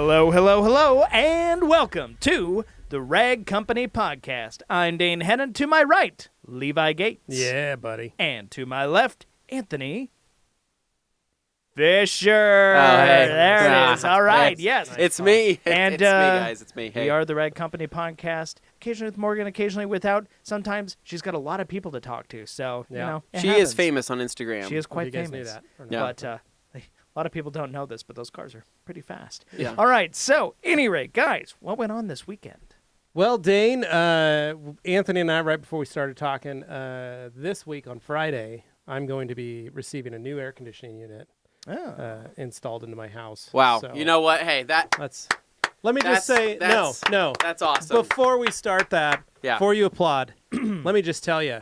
Hello, hello, hello, and welcome to the Rag Company Podcast. I'm Dane Hennen. To my right, Levi Gates. Yeah, buddy. And to my left, Anthony Fisher. Oh, hey. There it is. All right, Hey. yes. It's me. And, it's me, guys. It's me. Hey. We are the Rag Company Podcast. Occasionally with Morgan, occasionally without. Sometimes she's got a lot of people to talk to, so, you know, it She happens. is famous on Instagram. She is quite you guys famous. knew that, or not? Yeah. But a lot of people don't know this, but those cars are pretty fast. Yeah. All right, so, anyway, guys, what went on this weekend? Well, Dane, Anthony and I, right before we started talking, this week on Friday, I'm going to be receiving a new air conditioning unit installed into my house. Wow. So You know what? Hey, let me just say, no. That's awesome. Before we start that, Yeah. before you applaud, let me just tell you,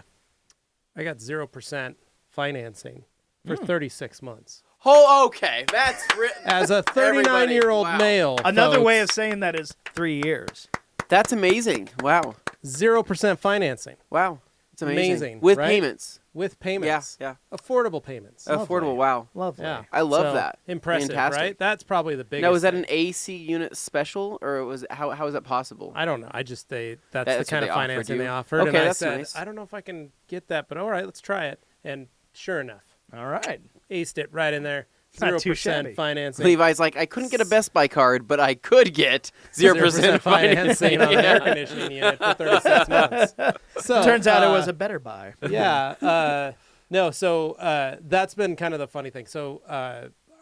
I got 0% financing for 36 months. Oh, okay. That's As a 39-year-old Wow. male, Another folks, way of saying that is 3 years. That's amazing. Wow. 0% financing Wow. It's amazing. Amazing, With right? payments. with payments. Yeah. Affordable payments. Affordable. Wow. Lovely. Yeah. I love So, that. Impressive, Fantastic. right? That's probably the biggest. Now, was that thing. an AC unit special, or was how is that possible? I don't know. That's the That's kind what of they offered financing you? they offered. Okay, and I that's said, nice. I don't know if I can get that, but all right, let's try it. And sure enough, All right. aced it right in there. Not too 0% shabby. financing. Levi's like, I couldn't get a Best Buy card, but I could get 0% financing on an air Yeah. conditioning unit for 36 months. So Turns out it was a better buy. yeah. No, so that's been kind of the funny thing. So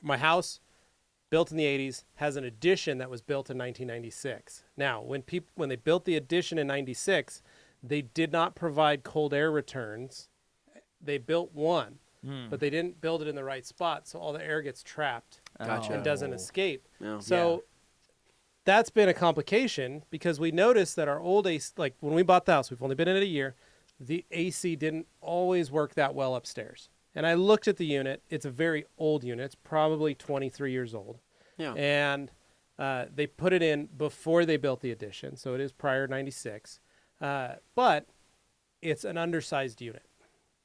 my house, built in the 80s, has an addition that was built in 1996. Now, when they built the addition in 96, they did not provide cold air returns. They built one, but they didn't build it in the right spot, so all the air gets trapped Gotcha. and doesn't escape. Yeah. So that's been a complication because we noticed that our old AC, like when we bought the house, we've only been in it a year, the AC didn't always work that well upstairs. And I looked at the unit. It's a very old unit. It's probably 23 years old. Yeah. And they put it in before they built the addition, so it is prior 96. But it's an undersized unit.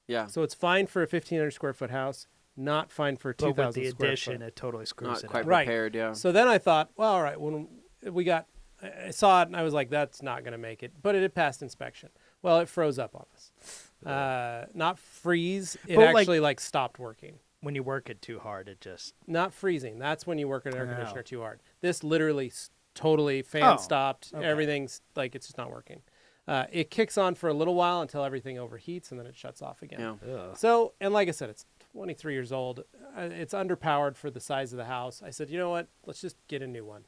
Yeah. So it's fine for a 1,500 square foot house, not fine for a But with 2,000 the square addition, foot. it totally screws Not it quite up. Right. prepared. Yeah. So then I thought, well, all right, when I saw it and I was like, that's not going to make it. But it had passed inspection. Well, it froze up on us. Not freeze. It But, actually like stopped working. When you work it too hard, it just... Not freezing. That's when you work an air Oh. conditioner too hard. This literally totally fan Oh, stopped. okay. Everything's like, it's just not working. It kicks on for a little while until everything overheats and then it shuts off again. Yeah. Ugh. So, and like I said, it's 23 years old. It's underpowered for the size of the house. I said, you know what? Let's just get a new one.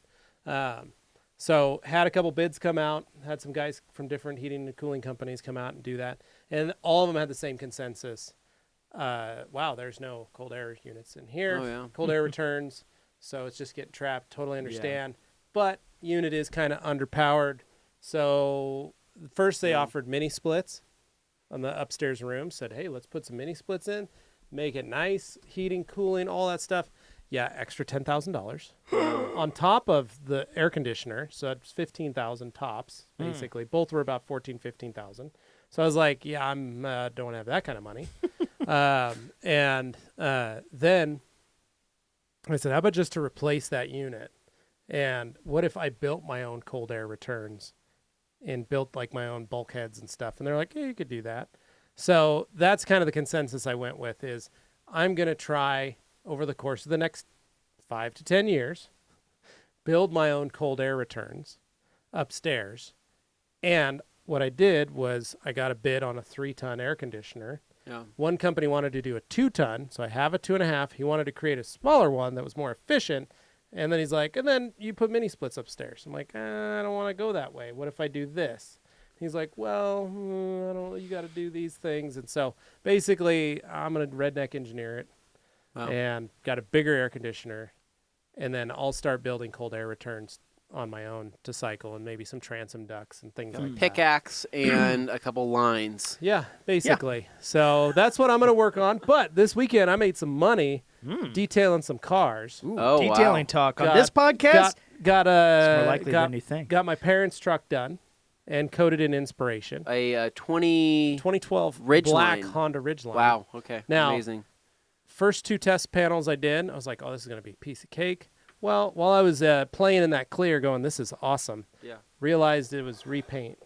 So had a couple bids come out, had some guys from different heating and cooling companies come out and do that. And all of them had the same consensus. Wow, there's no cold air units in here. Oh, yeah. Cold air returns. So it's just getting trapped. Totally understand. But unit is kind of underpowered. So first they offered mini splits on the upstairs room. Said, hey, let's put some mini splits in. Make it nice. Heating, cooling, all that stuff. Yeah, extra $10,000 on top of the air conditioner. So it's 15,000 tops, basically. Both were about 14, 15,000. So I was like, yeah, I'm don't have that kind of money. Then I said, how about just to replace that unit? And what if I built my own cold air returns and built like my own bulkheads and stuff? And they're like, yeah, you could do that. So that's kind of the consensus I went with is I'm going to try over the course of the next 5 to 10 years, build my own cold air returns upstairs. And what I did was I got a bid on a 3-ton air conditioner. Yeah. One company wanted to do a 2-ton, so I have a 2.5. He wanted to create a smaller one that was more efficient. And then he's like, and then you put mini splits upstairs. I'm like, I don't want to go that way. What if I do this? He's like, well, I don't. You got to do these things. And so basically, I'm going to redneck engineer it. Wow. And got a bigger air conditioner, and then I'll start building cold air returns on my own to cycle and maybe some transom ducts and things like that. Pickaxe and a couple lines. Yeah, basically. So that's what I'm going to work on. But this weekend, I made some money detailing some cars. Ooh, Oh, detailing wow. talk on this podcast? Got It's more likely than you think. Got my parents' truck done and coated in Inspiration. A 2012 2012 black Ridgeline. Honda Ridgeline. Wow. Okay. Now- Amazing. First 2 test panels I did, I was like, oh, this is going to be a piece of cake. Well, while I was playing in that clear going, this is awesome, Yeah. realized it was repaint.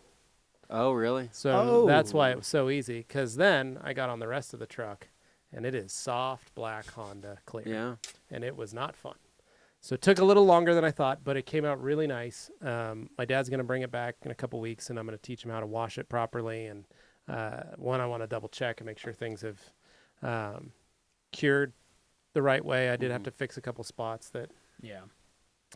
Oh, really? So that's why it was so easy, because then I got on the rest of the truck, and it is soft black Honda clear. Yeah. And it was not fun. So it took a little longer than I thought, but it came out really nice. My dad's going to bring it back in a couple weeks, and I'm going to teach him how to wash it properly. And I want to double check and make sure things have cured the right way. I did have to fix a couple spots that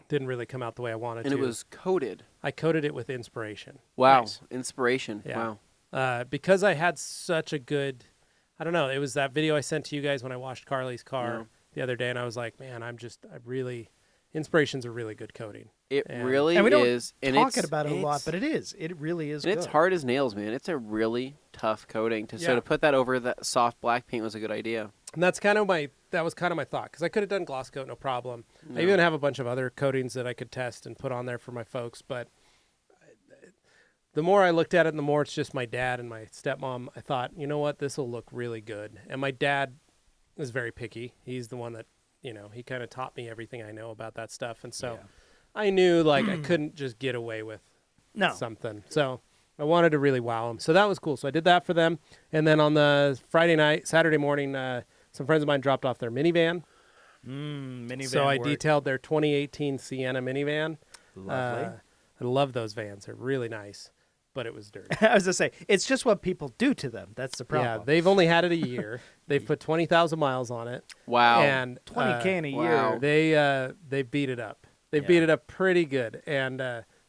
didn't really come out the way I wanted And to. it was coated. I coated it with inspiration. Wow. Nice. Inspiration. Yeah. Wow. Because I had such a good, I don't know, it was that video I sent to you guys when I washed Carly's car the other day, and I was like, man, inspiration's a really good coating. It And- really And we don't is. And talk it's, about it a lot, it's- but it is. It really is And good. it's hard as nails, man. It's a really tough coating. So to put that over that soft black paint was a good idea. And that was kind of my thought, because I could have done gloss coat, no problem. No. I even have a bunch of other coatings that I could test and put on there for my folks, but the more I looked at it, and the more it's just my dad and my stepmom, I thought, you know what, this will look really good. And my dad is very picky. He's the one that, he kind of taught me everything I know about that stuff. And so I knew, like, I couldn't just get away with something. So I wanted to really wow them. So that was cool. So I did that for them. And then on the Saturday morning, some friends of mine dropped off their minivan. Minivan So I work. detailed their 2018 Sienna minivan. Lovely. I love those vans. They're really nice, but it was dirty. I was going to say, it's just what people do to them. That's the problem. Yeah, they've only had it a year. They've put 20,000 miles on it. Wow. And 20K in a wow. year. they beat it up. They beat it up pretty good. And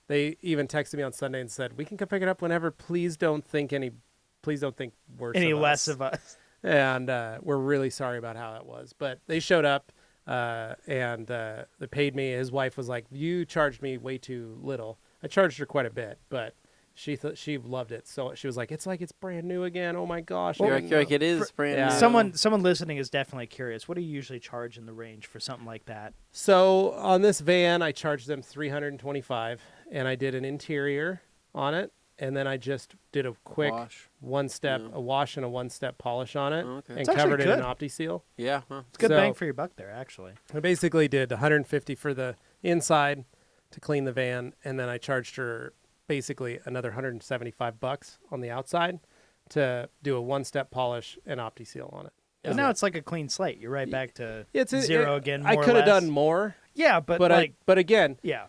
they even texted me on Sunday and said, "We can come pick it up whenever. Please don't think worse Any of less us." of us. And we're really sorry about how that was. But they showed up, and they paid me. His wife was like, "You charged me way too little." I charged her quite a bit, but she loved it. So she was like, "It's brand new again. Oh my gosh!" You're And, like, it is brand yeah. new. Someone listening is definitely curious. What do you usually charge in the range for something like that? So on this van, I charged them $325, and I did an interior on it, and then I just did a quick Wash. a wash and a one-step polish on it, Oh, okay. and It's actually covered it in good. OptiSeal. Yeah. Huh. It's good So- bang for your buck there, actually. I basically did $150 for the inside to clean the van, and then I charged her basically another $175 on the outside to do a one-step polish and OptiSeal on it. But now it's like a clean slate. You're right back to zero again. I more or could have less. done more, Yeah, but but again, yeah.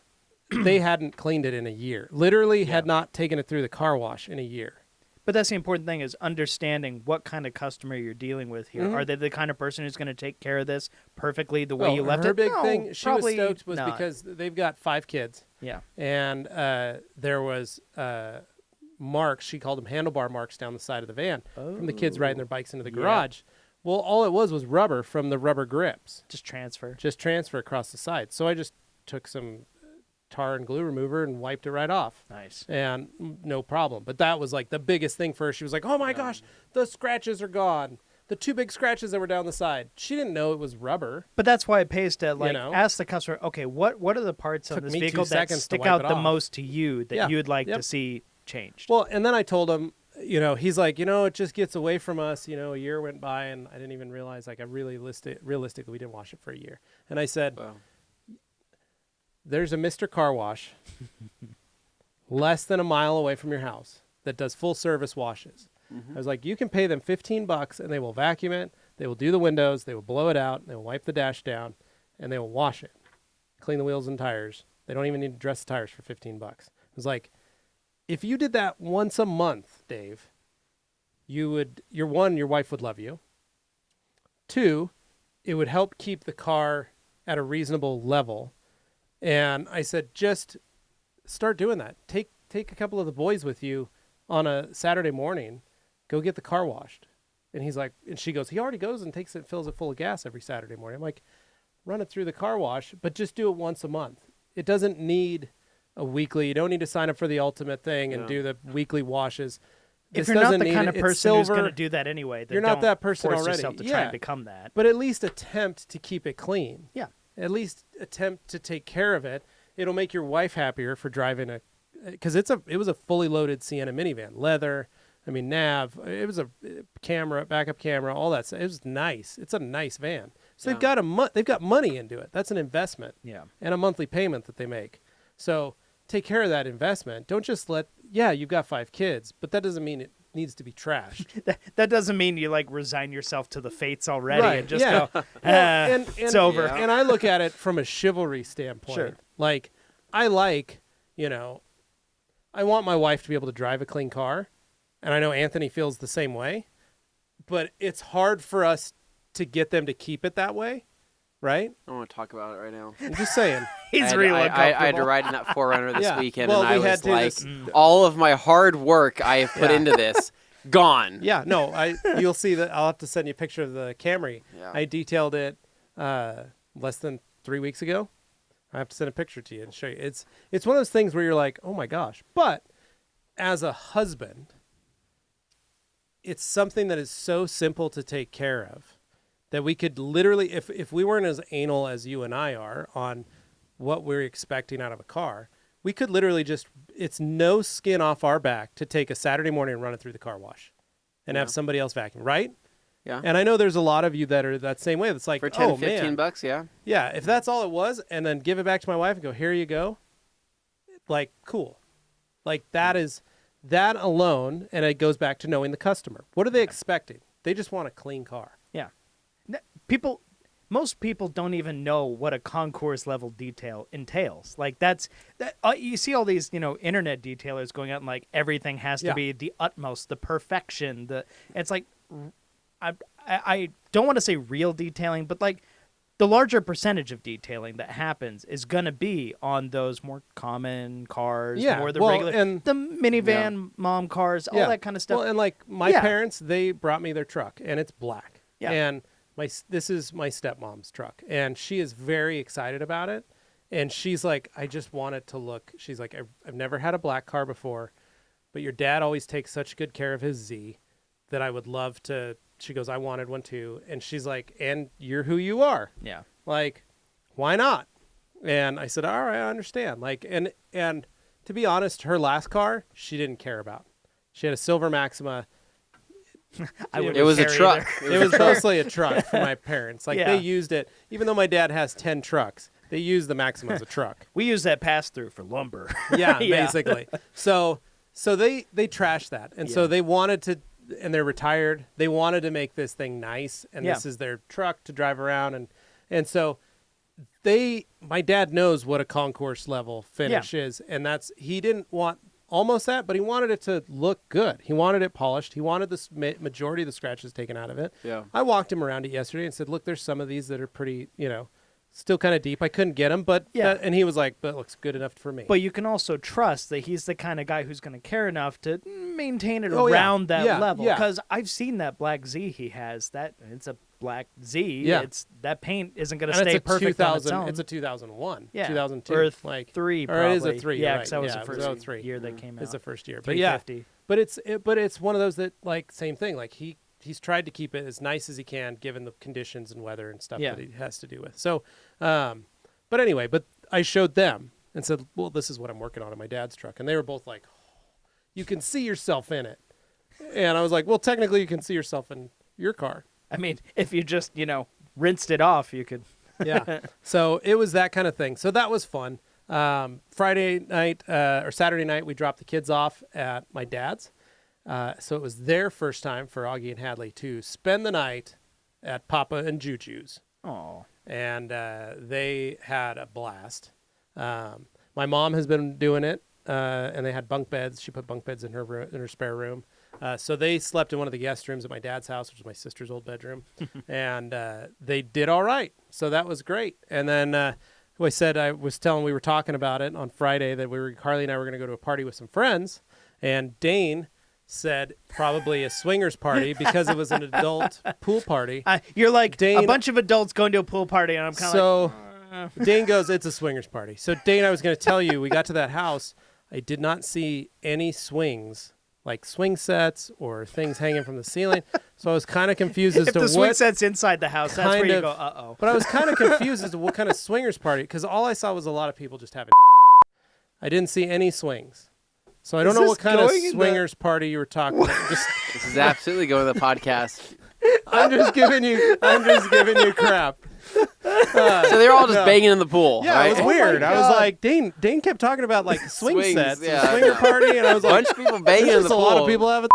they hadn't cleaned it in a year. Literally had not taken it through the car wash in a year. But that's the important thing is understanding what kind of customer you're dealing with here. Mm-hmm. Are they the kind of person who's going to take care of this perfectly the way Well, you left her it? big No, thing, she was probably stoked was not. because they've got 5 kids, Yeah. and there was marks. She called them handlebar marks down the side of the van from the kids riding their bikes into the garage. Well, all it was rubber from the rubber grips, Just transfer. just transfer across the side. So I just took some tar and glue remover and wiped it right off. Nice. And no problem. But that was like the biggest thing for her. She was like, "Oh my gosh, the scratches are gone. The 2 big scratches that were down the side." She didn't know it was rubber. But that's why it pays to know? ask the customer, okay, what are the parts on Took this me 2 vehicle that seconds to stick wipe out it the off. most to you that Yeah. you would like Yep. to see changed? Well, and then I told him, he's like, it just gets away from us. A year went by and I didn't even realize, like, realistically, we didn't wash it for a year. And I said, Wow. there's a Mr. Car Wash less than a mile away from your house that does full service washes. I was like, you can pay them $15 and they will vacuum it. They will do the windows. They will blow it out. They will wipe the dash down and they will wash it, clean the wheels and tires. They don't even need to dress the tires for $15. It was like, if you did that once a month, Dave, your wife would love you. 2, it would help keep the car at a reasonable level. And I said, just start doing that. Take a couple of the boys with you on a Saturday morning. Go get the car washed. And he's like, and she goes, he already goes and fills it full of gas every Saturday morning. I'm like, run it through the car wash, but just do it once a month. It doesn't need a weekly. You don't need to sign up for the ultimate thing and do the weekly washes. If This you're not doesn't the need kind it. of It's person who's silver, going to do that anyway, then You're not don't that person force already. yourself to try Yeah. and become that. but at least attempt to keep it clean. Yeah. At least attempt to take care of it. It'll make your wife happier for driving because it was a fully loaded Sienna minivan, leather, I mean, nav. It was a camera, backup camera, all that. It was nice. It's a nice van. So they've got money into it. That's an investment. Yeah. And a monthly payment that they make. So take care of that investment. Don't just you've got 5 kids, but that doesn't mean it needs to be trashed. that doesn't mean you like resign yourself to the fates already and just go, it's over. And I look at it from a chivalry standpoint. Sure. Like, I want my wife to be able to drive a clean car. And I know Anthony feels the same way. But it's hard for us to get them to keep it that way, right? I don't want to talk about it right now. I'm just saying. He's real uncomfortable. I had to ride in that 4Runner this weekend, well, and I we was had like, all of my hard work I have put into this, gone. Yeah, no, you'll see that. I'll have to send you a picture of the Camry. Yeah. I detailed it less than 3 weeks ago. I have to send a picture to you and show you. It's one of those things where you're like, oh my gosh. But as a husband, it's something that is so simple to take care of that we could literally, if we weren't as anal as you and I are on what we're expecting out of a car, we could literally it's no skin off our back to take a Saturday morning and run it through the car wash and have somebody else vacuum, right? Yeah. And I know there's a lot of you that are that same way. That's like, for 10, oh, 15 man. bucks, yeah. Yeah, if that's all it was, and then give it back to my wife and go, here you go. Like, cool. Like, that is that alone, and it goes back to knowing the customer. What are they expecting? They just want a clean car. Yeah. Most people don't even know what a concourse level detail entails. Like you see all these, internet detailers going out and like everything has to be the utmost, the perfection. It's like, I don't want to say real detailing, but like the larger percentage of detailing that happens is going to be on those more common cars, more the regular, the minivan, mom cars, all that kind of stuff. Well, and like my parents, they brought me their truck, and it's black. Yeah. And this is my stepmom's truck, and she is very excited about it. And she's like, I just want it to look. She's like, I've never had a black car before, but your dad always takes such good care of his Z that I would love to. She goes, I wanted one too. And she's like, and you're who you are. Yeah. Like, why not? And I said, all right, I understand. Like, and to be honest, her last car, she didn't care about. She had a silver Maxima. It was a truck. It was mostly a truck for my parents. Like, they used it. Even though my dad has 10 trucks, they use the Maxima as a truck. We use that pass-through for lumber. Yeah, basically. So they trashed that. And so they wanted to, and they're retired. They wanted to make this thing nice, and this is their truck to drive around. And so my dad knows what a concourse level finish is, and he didn't want almost that, but he wanted it to look good. He wanted it polished. He wanted the majority of the scratches taken out of it. Yeah. I walked him around it yesterday and said, look, there's some of these that are pretty, still kind of deep. I couldn't get them, but and he was like, but it looks good enough for me. But you can also trust that he's the kind of guy who's going to care enough to maintain it around that level. Because I've seen that black Z he has. It's a black Z. Yeah. That paint isn't going to stay perfect on its own. It's a 2001, yeah. 2002, or like 3 probably. Or it is a 3. Yeah, right. because that was yeah, the first year that came out. It's the first year, but yeah. But it's one of those that like same thing. Like he's tried to keep it as nice as he can given the conditions and weather and stuff that he has to do with. So, but anyway, I showed them and said, well, this is what I'm working on in my dad's truck, and they were both like, oh, you can see yourself in it, and I was like, well, technically you can see yourself in your car. I mean, if you just, rinsed it off, you could. Yeah. So it was that kind of thing. So that was fun. Friday night or Saturday night, we dropped the kids off at my dad's. So it was their first time for Augie and Hadley to spend the night at Papa and Juju's. Oh. And they had a blast. My mom has been doing it, and they had bunk beds. She put bunk beds in her spare room. So they slept in one of the guest rooms at my dad's house, which is my sister's old bedroom, and they did all right. So that was great. And then I we were talking about it on Friday that Carly and I were going to go to a party with some friends, and Dane said probably a swingers party because it was an adult pool party. You're like Dane, a bunch of adults going to a pool party, and I'm kind of like... Dane goes, it's a swingers party. So Dane, I was going to tell you, we got to that house. I did not see any swings, like swing sets or things hanging from the ceiling. So I was kind of confused as to what... If the swing set's inside the house, that's where you go, uh-oh. But I was kind of confused as to what kind of swingers party, because all I saw was a lot of people just having... I didn't see any swings. So I don't know what kind of swingers party you were talking about. This is absolutely going to the podcast. I'm just giving you crap. So they're all just banging in the pool. Yeah, right? it was weird. I was like, Dane kept talking about like swing Swings, sets, and yeah, swinger party, and I was like, bunch of people banging in the a pool. lot of people have a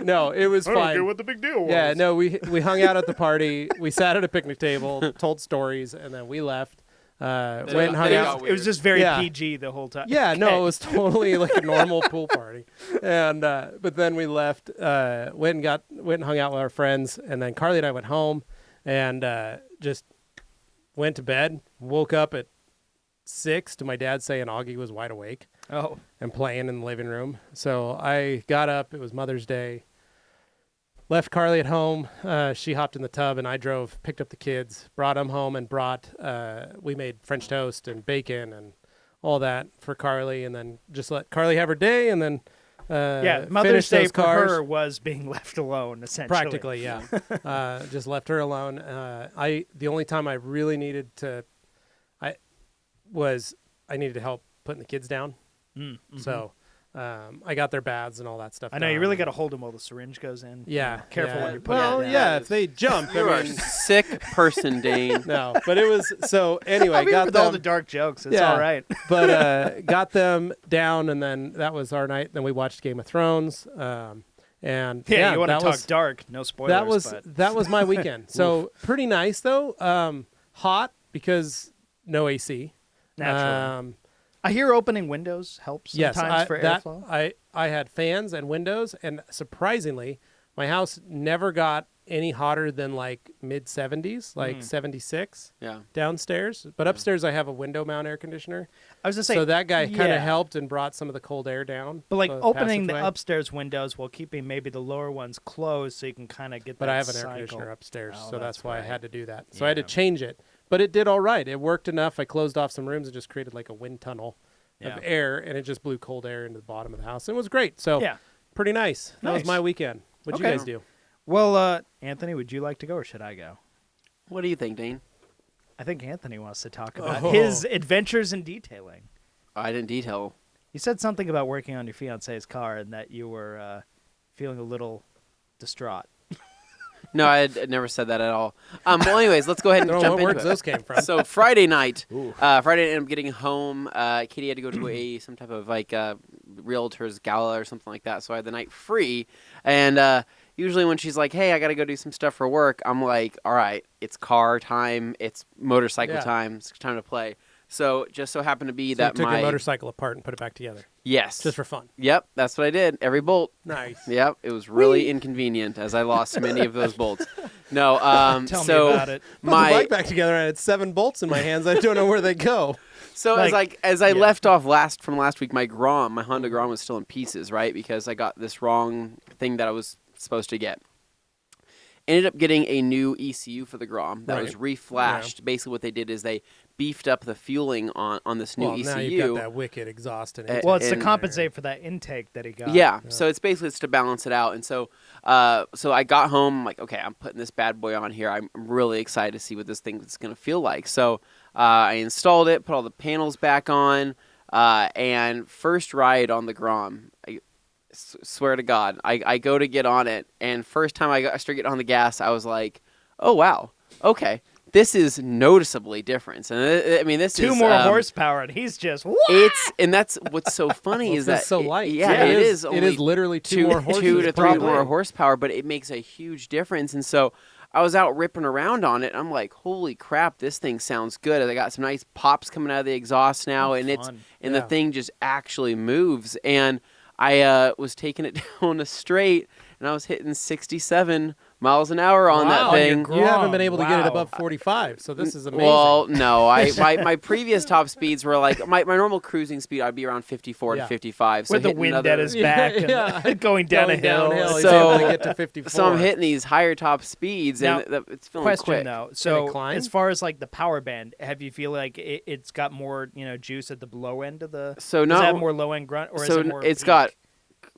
no, it was fine. I don't get what the big deal was. Yeah, no, we hung out at the party. We sat at a picnic table, told stories, and then we left. Went and hung out. It was just very PG the whole time. Yeah, no, it was totally like a normal pool party. And but then we left, went and hung out with our friends, and then Carly and I went home and just went to bed. Woke up at 6 to my dad saying Augie was wide awake. Oh. And playing in the living room. So I got up. It was Mother's Day. Left Carly at home. She hopped in the tub, and I picked up the kids, brought them home, and we made French toast and bacon and all that for Carly, and then just let Carly have her day, and then Mother's Day for her was being left alone, essentially. Practically, yeah. Just left her alone. The only time I really needed to, I needed to help putting the kids down. Mm-hmm. So I got their baths and all that stuff. I know you really got to hold them while the syringe goes in. Yeah, careful when you put it down. Well, yeah, if they jump, You're a sick person, Dane. No, but it was so. Anyway, I mean, with all the dark jokes, it's all right. But got them down, and then that was our night. Then we watched Game of Thrones. And you want to talk dark? No spoilers. That was my weekend. So pretty nice though. Hot because no AC. Naturally. I hear opening windows helps sometimes for airflow. I had fans and windows, and surprisingly, my house never got any hotter than like mid 70s, like 76 downstairs. But upstairs, I have a window mount air conditioner. I was just saying, so that guy kind of helped and brought some of the cold air down. But like opening the upstairs windows while keeping maybe the lower ones closed, so you can kind of get. But that I have an cycle. air conditioner upstairs, so that's why right. I had to do that. So I had to change it. But it did all right. It worked enough. I closed off some rooms and just created like a wind tunnel of air, and it just blew cold air into the bottom of the house. It was great. So pretty nice. That was my weekend. What'd you guys do? Well, Anthony, would you like to go or should I go? What do you think, Dane? I think Anthony wants to talk about his adventures in detailing. I didn't detail. You said something about working on your fiance's car and that you were feeling a little distraught. No, I had never said that at all. Well, anyways, let's go ahead and jump into it. Those came from. So Friday night, I ended up getting home. Katie had to go to some type of like realtor's gala or something like that. So I had the night free. And usually when she's like, hey, I got to go do some stuff for work, I'm like, all right, it's car time. It's motorcycle time. It's time to play. So just so happened to be that you took your motorcycle apart and put it back together. Yes. Just for fun. Yep, that's what I did. Every bolt. Nice. Yep, it was really inconvenient as I lost many of those bolts. No, Tell me about it. Put the bike back together, and I had 7 bolts in my hands. I don't know where they go. So as I left off from last week, my Honda Grom was still in pieces, right? Because I got this wrong thing that I was supposed to get. Ended up getting a new ECU for the Grom that was reflashed. Yeah. Basically, what they did is they beefed up the fueling on this new ECU. Now you've got that wicked exhaust in it. Well, it's to compensate for that intake that he got. Yeah. So it's to balance it out. And so I got home. I'm like, okay, I'm putting this bad boy on here. I'm really excited to see what this thing is going to feel like. So I installed it, put all the panels back on, and first ride on the Grom. Swear to God, I go to get on it, and first time I started getting on the gas, I was like, oh, wow, okay, this is noticeably different. And I mean, this is... 2 more horsepower, and he's just... And that's what's so funny is that... It's so light. Yeah, it is only... It is literally 2 more horsepower. 2 to 3 more horsepower, but it makes a huge difference. And so I was out ripping around on it, and I'm like, holy crap, this thing sounds good. I got some nice pops coming out of the exhaust now, and the thing just actually moves. And I was taking it down a straight, and I was hitting 67 miles an hour on that thing. You haven't been able to get it above 45, so this is amazing. Well, no. my previous top speeds were like, my normal cruising speed, I'd be around 54 to 55. So with the wind at his back and going down a hill. So, he's able to get to 54. So I'm hitting these higher top speeds, and it's feeling quick. Question, though. So as far as like the power band, have you feel like it's got more juice at the low end of the... So does it have more low end grunt, or is it more... It's got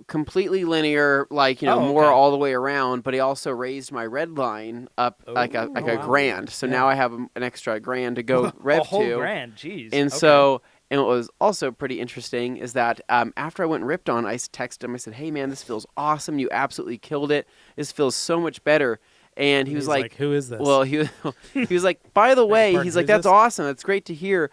completely linear, more all the way around, but he also raised my red line up like a grand. So now I have an extra grand to go rev a whole to. grand, jeez. And And what was also pretty interesting is that after I went and ripped on, I texted him. I said, "Hey man, this feels awesome. You absolutely killed it. This feels so much better." And he was like, "Who is this?" Well, he was like, "By the way," Pardon, he's like, who's "That's this? awesome. That's great to hear.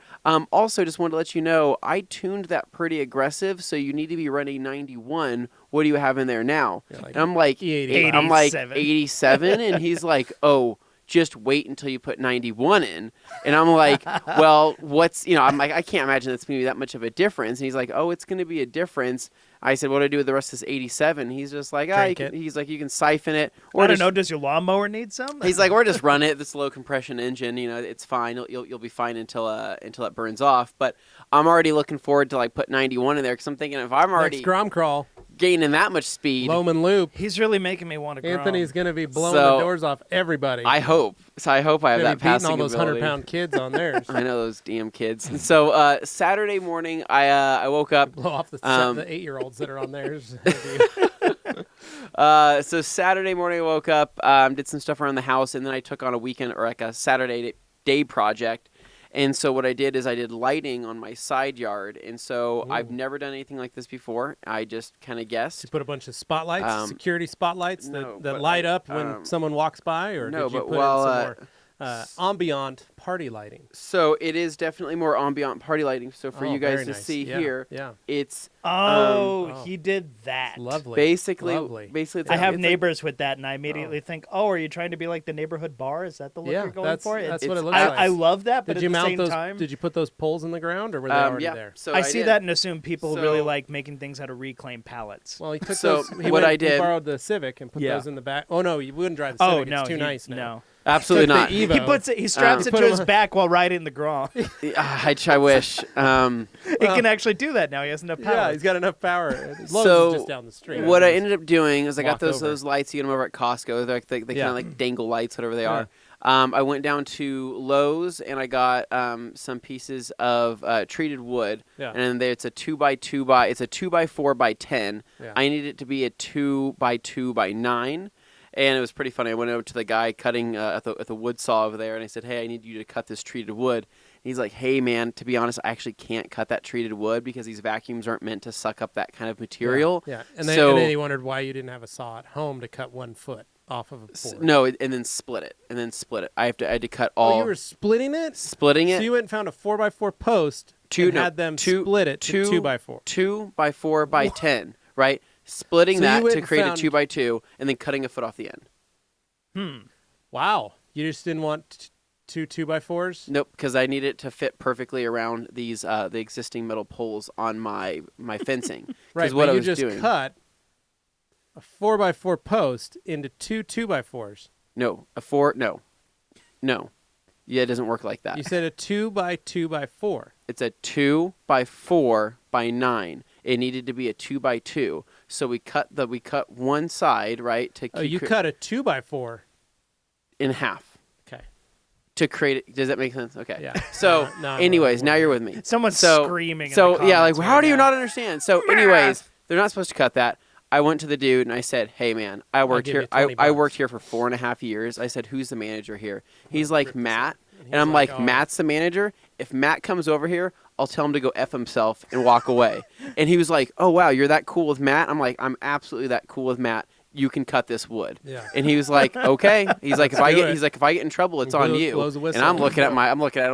Also, just wanted to let you know, I tuned that pretty aggressive, so you need to be running 91. What do you have in there now?" Like, and I'm like, 88. I'm like 87. 87, and he's like, "Oh, just wait until you put 91 in." And I'm like, "Well, what's I'm like, I can't imagine that's going to be that much of a difference." And he's like, "Oh, it's going to be a difference." I said, "What do I do with the rest of this 87?" He's just like, he's like, "You can siphon it." Or I don't know. Does your lawnmower need some? He's like, "Or just run it. This low compression engine, it's fine. You'll be fine until it burns off." But I'm already looking forward to like put 91 in there because I'm thinking if I'm already Next Grom crawl, gaining that much speed, Loman Loop. He's really making me want to grow. Anthony's going to be blowing So, the doors off everybody. I hope. So I hope I have Gonna that be beating passing all those ability. 100-pound kids on theirs. I know those damn kids. And so Saturday morning, I woke up. Blow off the 8-year-olds that are on theirs. So Saturday morning, I woke up, did some stuff around the house, and then I took on a weekend or like a Saturday day project. And so what I did is I did lighting on my side yard. And so I've never done anything like this before. I just kind of guessed. You put a bunch of spotlights, security spotlights no, that but light up when someone walks by, or no, did you but put while, in some more ambient party lighting? So it is definitely more ambient party lighting. So for you guys very to nice. see Yeah, here, yeah. it's he did that. Lovely. basically Lovely. it's I like- have it's like- neighbors with that, and I immediately think, "Oh, are you trying to be like the neighborhood bar? Is that the look Yeah, you're going that's- for?" that's It's- what it looks I, like. I love that, but Did you at the mount same those? time, Did you put those poles in the ground, or were they already yeah. there? So I see did. that and assume people So- really like making things out of reclaimed pallets. Well, he took So those. He what I He did- borrowed the Civic and put Yeah. those in the back. Oh no, you wouldn't drive the Civic. Oh no, it's too he- nice now. No, Absolutely Took not. the Evo. he puts it. He straps it put to him his on- back while riding the Grom. He I wish. can actually do that now. He has enough power. Yeah, he's got enough power. Lowe's So is just down the street. What I Just- ended up doing is I got walk those over. those lights. You get them over at Costco. They're like they kind Yeah. of like dangle lights, whatever they Yeah. are. I went down to Lowe's and I got some pieces of treated wood. Yeah. And then there it's a 2x2 by it's a 2x4 by 10. Yeah. I needed it to be a 2x2 by 9. And it was pretty funny. I went over to the guy cutting at the wood saw over there, and I said, "Hey, I need you to cut this treated wood." And he's like, "Hey, man, to be honest, I actually can't cut that treated wood because these vacuums aren't meant to suck up that kind of material." Yeah. And So- then he wondered why you didn't have a saw at home to cut 1 foot off of a board. No, and then split it. I had to cut Oh, all. you were splitting it? splitting it. So you went and found a 4x4 post and had them split it to 2x4. 2x4 by 10, right? Splitting So you that went to and create found- a 2x2, and then cutting a foot off the end. Wow. You just didn't want two 2x4s? Nope, because I need it to fit perfectly around these the existing metal poles on my fencing. Right, what but I you was just doing. cut a 4x4 post into two 2x4s. No, no. Yeah, it doesn't work like that. You said a 2x2x4. It's a 2x4 by 9. It needed to be a 2x2. So we cut one side, right, to Oh, you cut a 2x4 in half Okay. to create it. Does that make sense? Okay. Yeah. So, No, anyways, no, now you're with me. Someone's So- screaming. in So the yeah, like comments how right do you now. not understand? So, anyways, they're not supposed to cut that. I went to the dude and I said, "Hey man, I worked give here. you 20 I bucks." worked here for 4.5 years." I said, "Who's the manager here?" He's like, "Matt." he's And I'm like, like, "Oh." "Matt's the manager. If Matt comes over here, I'll tell him to go F himself and walk away." And he was like, "Oh wow, you're that cool with Matt?" I'm like, "I'm absolutely that cool with Matt. You can cut this wood." Yeah. And he was like, "Okay." He's like, Let's do it. He's like, "If I get in trouble, it's He on blows- you." blows a whistle. And I'm looking at him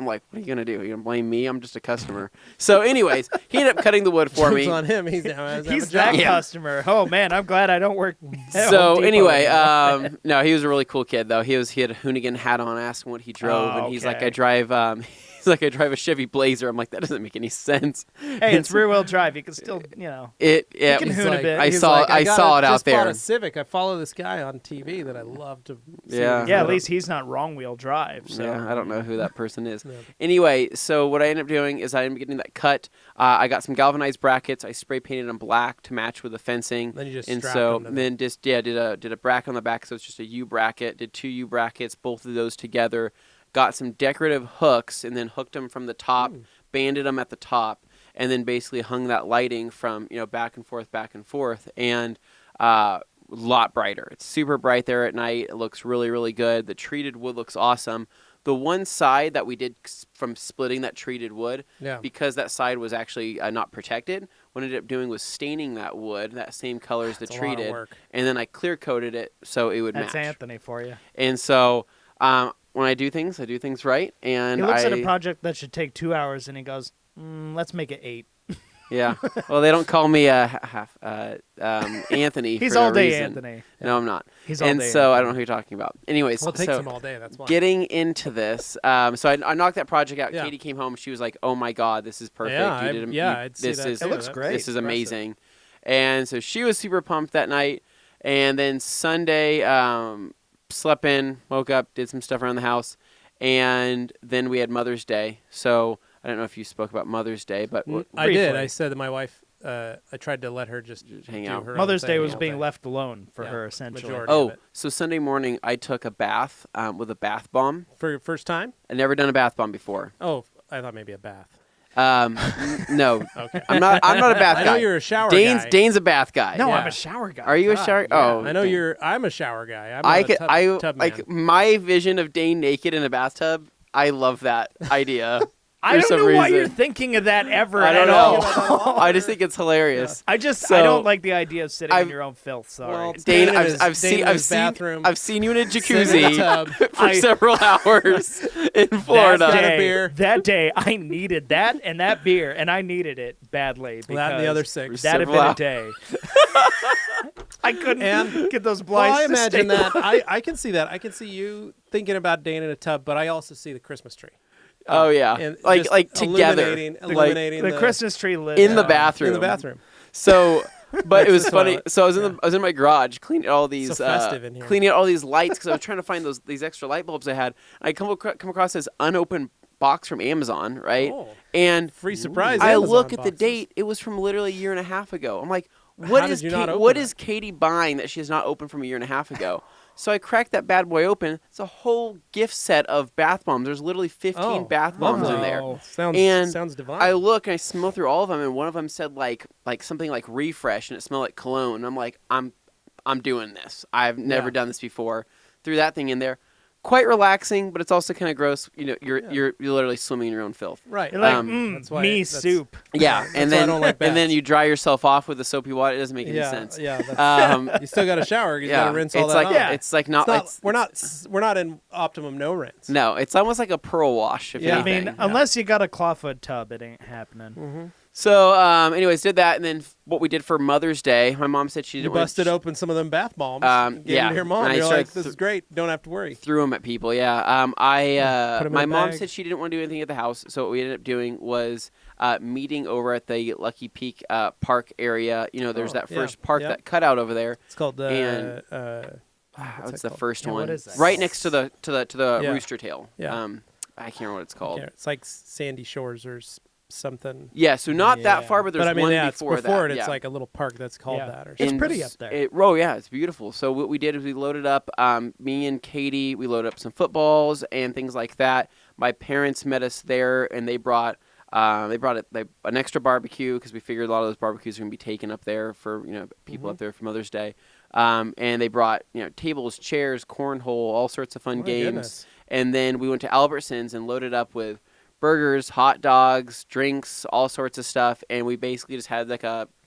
like, "What are you gonna do? You gonna blame me? I'm just a customer." So, anyways, he ended up cutting the wood for Joke's me. on him. He's now has He's a job. that Yeah. customer. Oh man, I'm glad I don't work. at So Home Depot anyway, anymore. no, he was a really cool kid though. He had a Hoonigan hat on, asking what he drove, Oh, and he's like, okay. "I drive." He's like, "I drive a Chevy Blazer." I'm like, "That doesn't make any sense." Hey, it's rear-wheel drive. You can still, Yeah, You can he's hoon a like- bit. I He's saw like, I saw it out just bought there. a Civic. I follow this guy on TV that I love to see Yeah. what he's Yeah, at doing. least he's not wrong-wheel drive. So. Yeah, I don't know who that person is. No. Anyway, so what I ended up doing is I ended up getting that cut. I got some galvanized brackets. I spray painted them black to match with the fencing. Then you just and strapped so them to then just did a bracket on the back. So it's just a U bracket. Did 2 U brackets, both of those together. Got some decorative hooks and then hooked them from the top, banded them at the top, and then basically hung that lighting from back and forth, and a lot brighter. It's super bright there at night. It looks really, really good. The treated wood looks awesome. the one side that we did from splitting that treated wood, Yeah. because that side was actually not protected, what I ended up doing was staining that wood that same color as the That's a lot of treated, work. and then I clear coated it so it would That's match. Anthony for you. And so when I do things right. And He looks at a project that should take 2 hours, and he goes, let's make it 8. Yeah. Well, they don't call me Anthony. He's for all no day reason. Anthony. No, I'm not. He's all and day so I Anthony. don't know who you're talking about. Anyways, Well, it takes so them all day. That's why. getting into this, so I knocked that project out. Yeah. Katie came home. She was like, "Oh my God, this is perfect. Yeah, this I'd see that is too. It looks That's great. this is impressive. amazing." And so she was super pumped that night. And then Sunday, slept in, woke up, did some stuff around the house, and then we had Mother's Day. So I don't know if you spoke about Mother's Day, but I did. briefly. I said that my wife. I tried to let her just hang do out. her own Mother's thing Day all was being day. left alone for Yeah, her, essentially. majority. of Oh, it. so Sunday morning I took a bath with a bath bomb. For your first time? I'd never done a bath bomb before. Oh, I thought maybe a bath. No, Okay. I'm not a bath I guy. know you're a shower Dane's guy. Dane's a bath guy. No, Yeah. I'm a shower guy. Are you a God, shower? yeah. Oh, I know Dane. I'm a shower guy. I'm I not could. a tub man. Like my vision of Dane naked in a bathtub. I love that idea. I for don't some know why you're reason. thinking of that ever I don't at know. all. I just think it's hilarious. I So, don't like the idea of sitting in I've- your own filth. Sorry. Well, Dane, Dane in his- I've Dane seen in I've his seen bathroom. I've seen you in a Sit in a jacuzzi tub. for several hours in Florida. Got a day, beer. that day, I needed that and that beer, and I needed it badly. Well, that and the other because 6. That had Several been a day. I couldn't And- get those Well, blinds. I to imagine stay that. I can see that. I can see you thinking about Dane in a tub, but I also see the Christmas tree. Oh yeah, And like just together, illuminating the Christmas tree lit in the up. bathroom. in the bathroom. So, but it was the funny. toilet. So I was in my garage cleaning all these festive in here. cleaning out all these lights because I was trying to find these extra light bulbs I had. I come across this unopened box from Amazon, right? Oh. And Free surprise. I Amazon look at the boxes. date. It was from literally a year and a half ago. I'm like, what How is did you not open what it? is Katie buying that she has not opened from a year and a half ago? So I cracked that bad boy open. It's a whole gift set of bath bombs. There's literally 15 bath bombs in lovely. there. Oh. Sounds divine. I look and I smell through all of them, and one of them said like something like refresh, and it smelled like cologne. And I'm like, I'm doing this. I've never done this before. Threw that thing in there. Quite relaxing, but it's also kind of gross. You know, you're literally swimming in your own filth. right. You're like, That's why me that's- soup. Yeah, why and I then don't like and then baths. you dry yourself off with the soapy water. It doesn't make any sense. Yeah. That's, You still got to shower. You got to rinse all it's that like off. it's like not. It's not. We're not in optimum no rinse. No, it's almost like a pearl wash. If Yeah. I anything. mean, unless you got a clawfoot tub, it ain't happening. Mm-hmm. So, anyways, did that, and then what we did for Mother's Day, my mom said she You didn't want busted open some of them bath bombs. Gave yeah. them to your mom. And I You're started like, this is great. Don't have to worry. threw them at people. Yeah. Put 'em in My a mom bag. said she didn't want to do anything at the house, so what we ended up doing was meeting over at the Lucky Peak Park area. You know, there's that yeah, first park yeah. that cut out over there. It's called And- what's What's that the called? first Yeah, one? what is that? Right next to the Yeah. rooster tail. Yeah. I can't remember what it's called. Yeah, it's like Sandy Shores or something. Yeah, so not Yeah. that far, but there's But I mean, one yeah, it's before before that. it. It's yeah. like a little park that's called Yeah. that or It's something. And pretty up there. Yeah, it's beautiful. So what we did is we loaded up, me and Katie, we loaded up some footballs and things like that. My parents met us there, and they brought an extra barbecue because we figured a lot of those barbecues are going to be taken up there for people up there for Mother's Day. And they brought tables, chairs, cornhole, all sorts of fun My games. goodness. And then we went to Albertsons and loaded up with burgers, hot dogs, drinks, all sorts of stuff. And we basically just had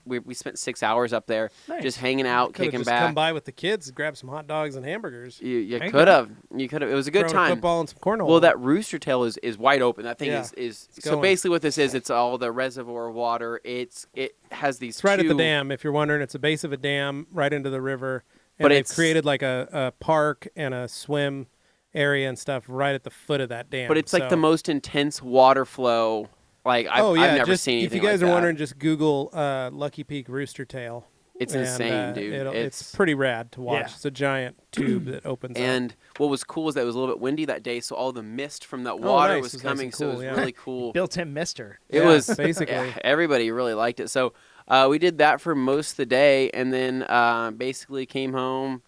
we spent 6 hours up there Nice. just hanging out, Could have kicking just back. come by with the kids, grab some hot dogs and hamburgers. You There you could go. have. You could have. It was a good throw a time. football and some cornhole. Well, that rooster tail is wide open. That thing Yeah, is so going. basically what this is. It's all the reservoir water. It has these. It's right at the two- dam. If you're wondering, it's a base of a dam right into the river. And But they've it's- created like a park and a swim area and stuff right at the foot of that dam. But it's like So- the most intense water flow. Like I've never just, seen anything if you guys like are that. wondering, just Google Lucky Peak Rooster Tail. It's And, insane, dude. It's pretty rad to watch. Yeah. It's a giant tube that opens up. And what was cool is that it was a little bit windy that day, so all the mist from that water nice. was It was nice coming. and So it cool, was yeah. really cool. Built-in mister. It Yeah, was basically. yeah, everybody really liked it. So we did that for most of the day, and then basically came home,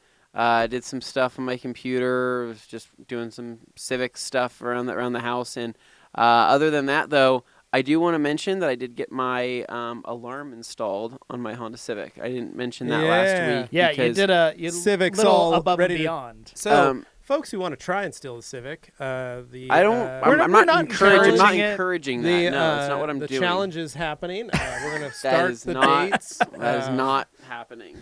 did some stuff on my computer, was just doing some civic stuff around the house. And other than that, though, I do want to mention that I did get my alarm installed on my Honda Civic. I didn't mention that last Yeah. week. Yeah, you because did a Civic's little all above ready and to- beyond. So folks who want to try and steal the Civic, I'm not encouraging that. No, that's not what I'm doing. The doing. challenge is happening. We're going to start the dates. That is not happening.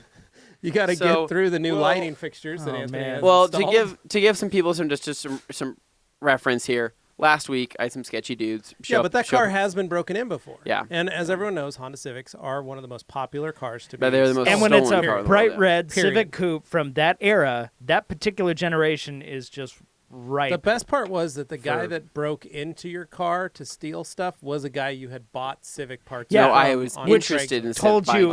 You got to get through the new lighting fixtures that Anthony has installed. to give some people some reference here. Last week, I had some sketchy dudes. But that car has been broken in before. Yeah. And as everyone knows, Honda Civics are one of the most popular cars to be. But they're the most and when it's a stolen bright red Civic Coupe from that era, that particular generation is just right. The best part was that the guy that broke into your car to steal stuff was a guy you had bought Civic parts. Yeah, from I was interested in told you.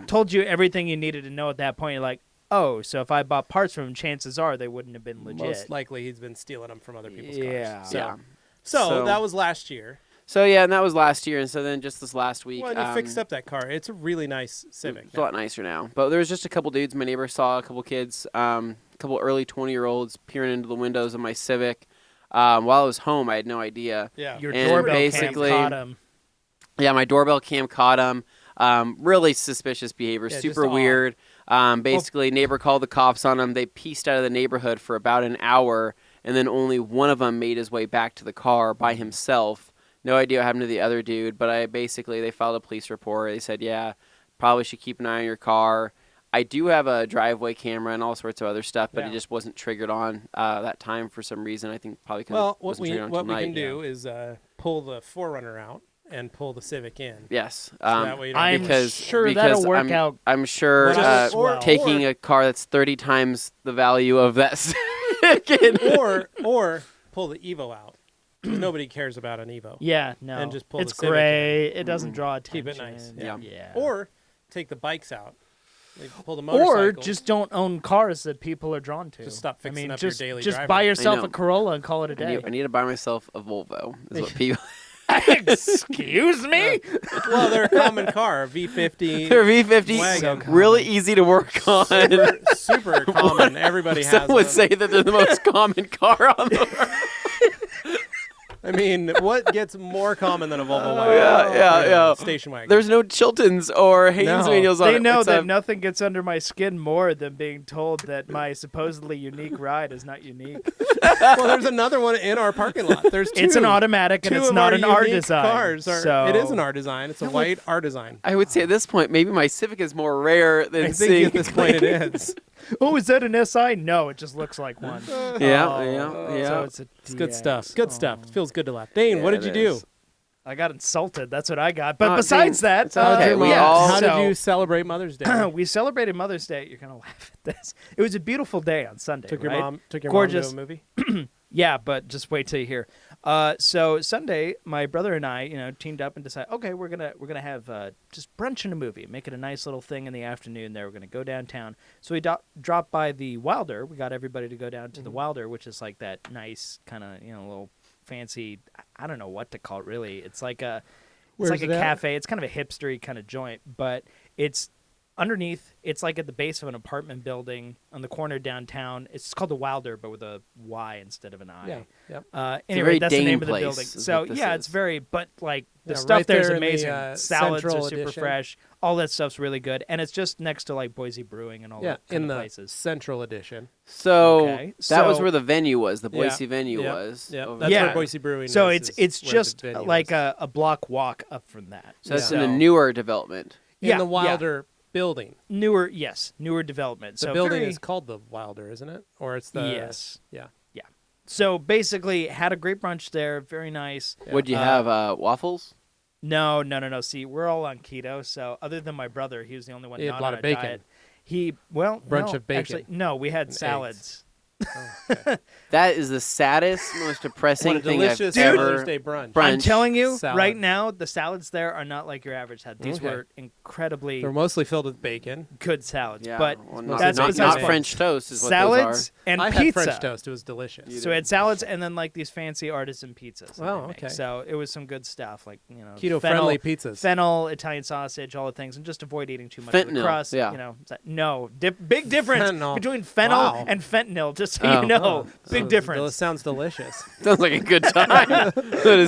Told you everything you needed to know at that point. You're like, oh, so if I bought parts from him, chances are they wouldn't have been legit. Most likely he's been stealing them from other people's cars. Yeah. So that was last year. So, yeah, and that was last year. And so then just this last week. Well, and you fixed up that car. It's a really nice Civic. It's a lot nicer now. But there was just a couple dudes. My neighbor saw a couple kids, a couple early 20-year-olds peering into the windows of my Civic. While I was home, I had no idea. Yeah. Your doorbell cam caught him. Yeah, my doorbell cam caught him. Really suspicious behavior, super weird. Basically, neighbor called the cops on him. They pieced out of the neighborhood for about an hour, and then only one of them made his way back to the car by himself. No idea what happened to the other dude, but they filed a police report. They said, yeah, probably should keep an eye on your car. I do have a driveway camera and all sorts of other stuff, but it just wasn't triggered on that time for some reason. I think probably because it wasn't triggered on what tonight. we can do is pull the 4Runner out and pull the Civic in. Yes. So that way you don't I'm sure that'll work out. I'm sure taking a car that's 30 times the value of that Civic or pull the Evo out. Nobody cares about an Evo. Yeah, no. And just pull it's the Civic gray. in. It doesn't draw attention. Keep it nice. Yeah. Or take the bikes out. Pull the motorcycle. Or just don't own cars that people are drawn to. Just stop fixing up your daily Just driving. buy yourself a Corolla and call it a day. I need to buy myself a Volvo. Is what people. Excuse me? Well, they're a common car, a V50. They're V50, really easy to work on. Super common. Everybody has them. Some would say that they're the most common car on the road. I mean, what gets more common than a Volvo wagon? Yeah. Station wagon. There's no Chiltons or Haynes manuals on it. They know that nothing gets under my skin more than being told that my supposedly unique ride is not unique. Well, there's another one in our parking lot. There's two. It's an automatic and it's not an R design. Cars it is an R design. It's a white R design. I would say at this point, maybe my Civic is more rare than I think at this point it is. Oh, is that an SI? No, it just looks like one. Yeah. So it's good stuff. Good stuff. It feels good to laugh. Dane, what did you do? I got insulted. That's what I got. But besides that, how did you celebrate Mother's Day? We celebrated Mother's Day. You're gonna laugh at this. It was a beautiful day on Sunday. Took your mom to a movie. Yeah, but just wait till you hear. So Sunday, my brother and I, teamed up and decided, okay, we're gonna have just brunch and a movie, make it a nice little thing in the afternoon. There, we're gonna go downtown. So we dropped by the Wilder. We got everybody to go down to the Wilder, which is like that nice kind of little fancy. I don't know what to call it really. It's like a cafe. It's kind of a hipstery kind of joint, but it's underneath. It's like at the base of an apartment building on the corner downtown. It's called the Wilder, but with a Y instead of an I. Yeah. Anyway, that's the name of the place, building. So it's very, but like the stuff right there's there amazing. Salads are super edition. fresh. All that stuff's really good, and it's just next to like Boise Brewing and all that in the places. Central Edition. So that was where the venue was. The Boise venue was. Yeah, that's where Boise Brewing. So it's just like a block walk up from that. So that's in a newer development. In the Wilder building. Newer development. The building is called the Wilder, isn't it? Or it's the Yeah. So basically, had a great brunch there. Very nice. Yeah. Would you have waffles? No. See, we're all on keto. So other than my brother, he was the only one not on a bacon. diet. Brunch of bacon. Actually, no, we had salads. Okay. That is the saddest, most depressing thing I've delicious ever. Mother's Day brunch. I'm telling you, salad. right now, the salads there are not like your average salad. These were incredibly They're mostly filled with bacon. good salads. Yeah, but that's not French toast is what salads those and I pizza. had French toast. It was delicious. So we had salads and then like these fancy artisan pizzas. Oh, okay. So it was some good stuff, like keto-friendly pizzas, fennel, Italian sausage, all the things, and just avoid eating too much of the crust. Yeah. Big difference between fennel and fentanyl. Just so you know, big It difference. sounds delicious. Sounds like a good time.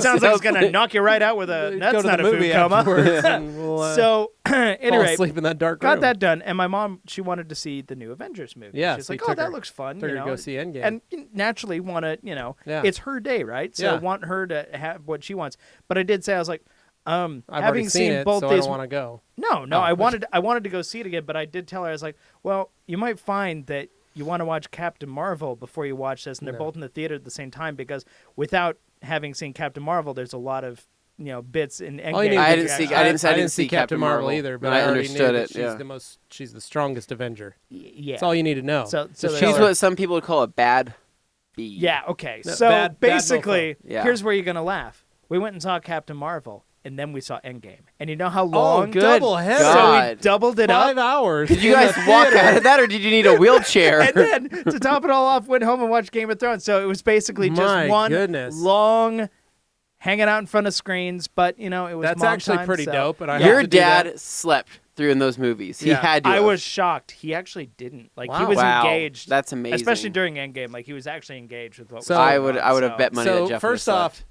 Sounds like it's gonna knock you right out with a. That's Go to not the a movie food coma. afterwards and we'll, So, fall anyway, asleep in that dark got room. that done, and my mom, she wanted to see the new Avengers movie. Yeah, she's so you like, "Oh, took that her- looks fun." took You her to know, go see Endgame. and you naturally want to, Yeah. it's her day, right? So I Yeah. want her to have what she wants. But I did say, I was like, I've having already seen it, both so these, I don't want to go. no, Oh. I wanted to go see it again, but I did tell her, I was like, well, you might find that you want to watch Captain Marvel before you watch this, and they're both in the theater at the same time, because without having seen Captain Marvel, there's a lot of bits in Endgame. All you need I to didn't do- see- I didn't see Captain Marvel either, but I I already understood knew it, that yeah. she's the strongest Avenger. Yeah. That's all you need to know. So Just there's- tell She's her. what some people would call a bad bee. Yeah, okay. No, So bad basically, mofo. Yeah. here's where you're going to laugh. We went and saw Captain Marvel, and then we saw Endgame. And you know how long? good double header. So we God. doubled it 5 up. hours. Did you guys walk out of that, or did you need a wheelchair? And then to top it all off, went home and watched Game of Thrones. So it was basically just My one goodness. long hanging out in front of screens. But, it was That's mom actually time, pretty so- dope. And I Your have to do that. dad slept through in those movies. He Yeah. had to. I have. was shocked. He actually didn't. Like, he Wow. was Wow. engaged. That's amazing. Especially during Endgame. Like, he was actually engaged with what was So- going I would on, have bet money that So Jeff first would've off, slept.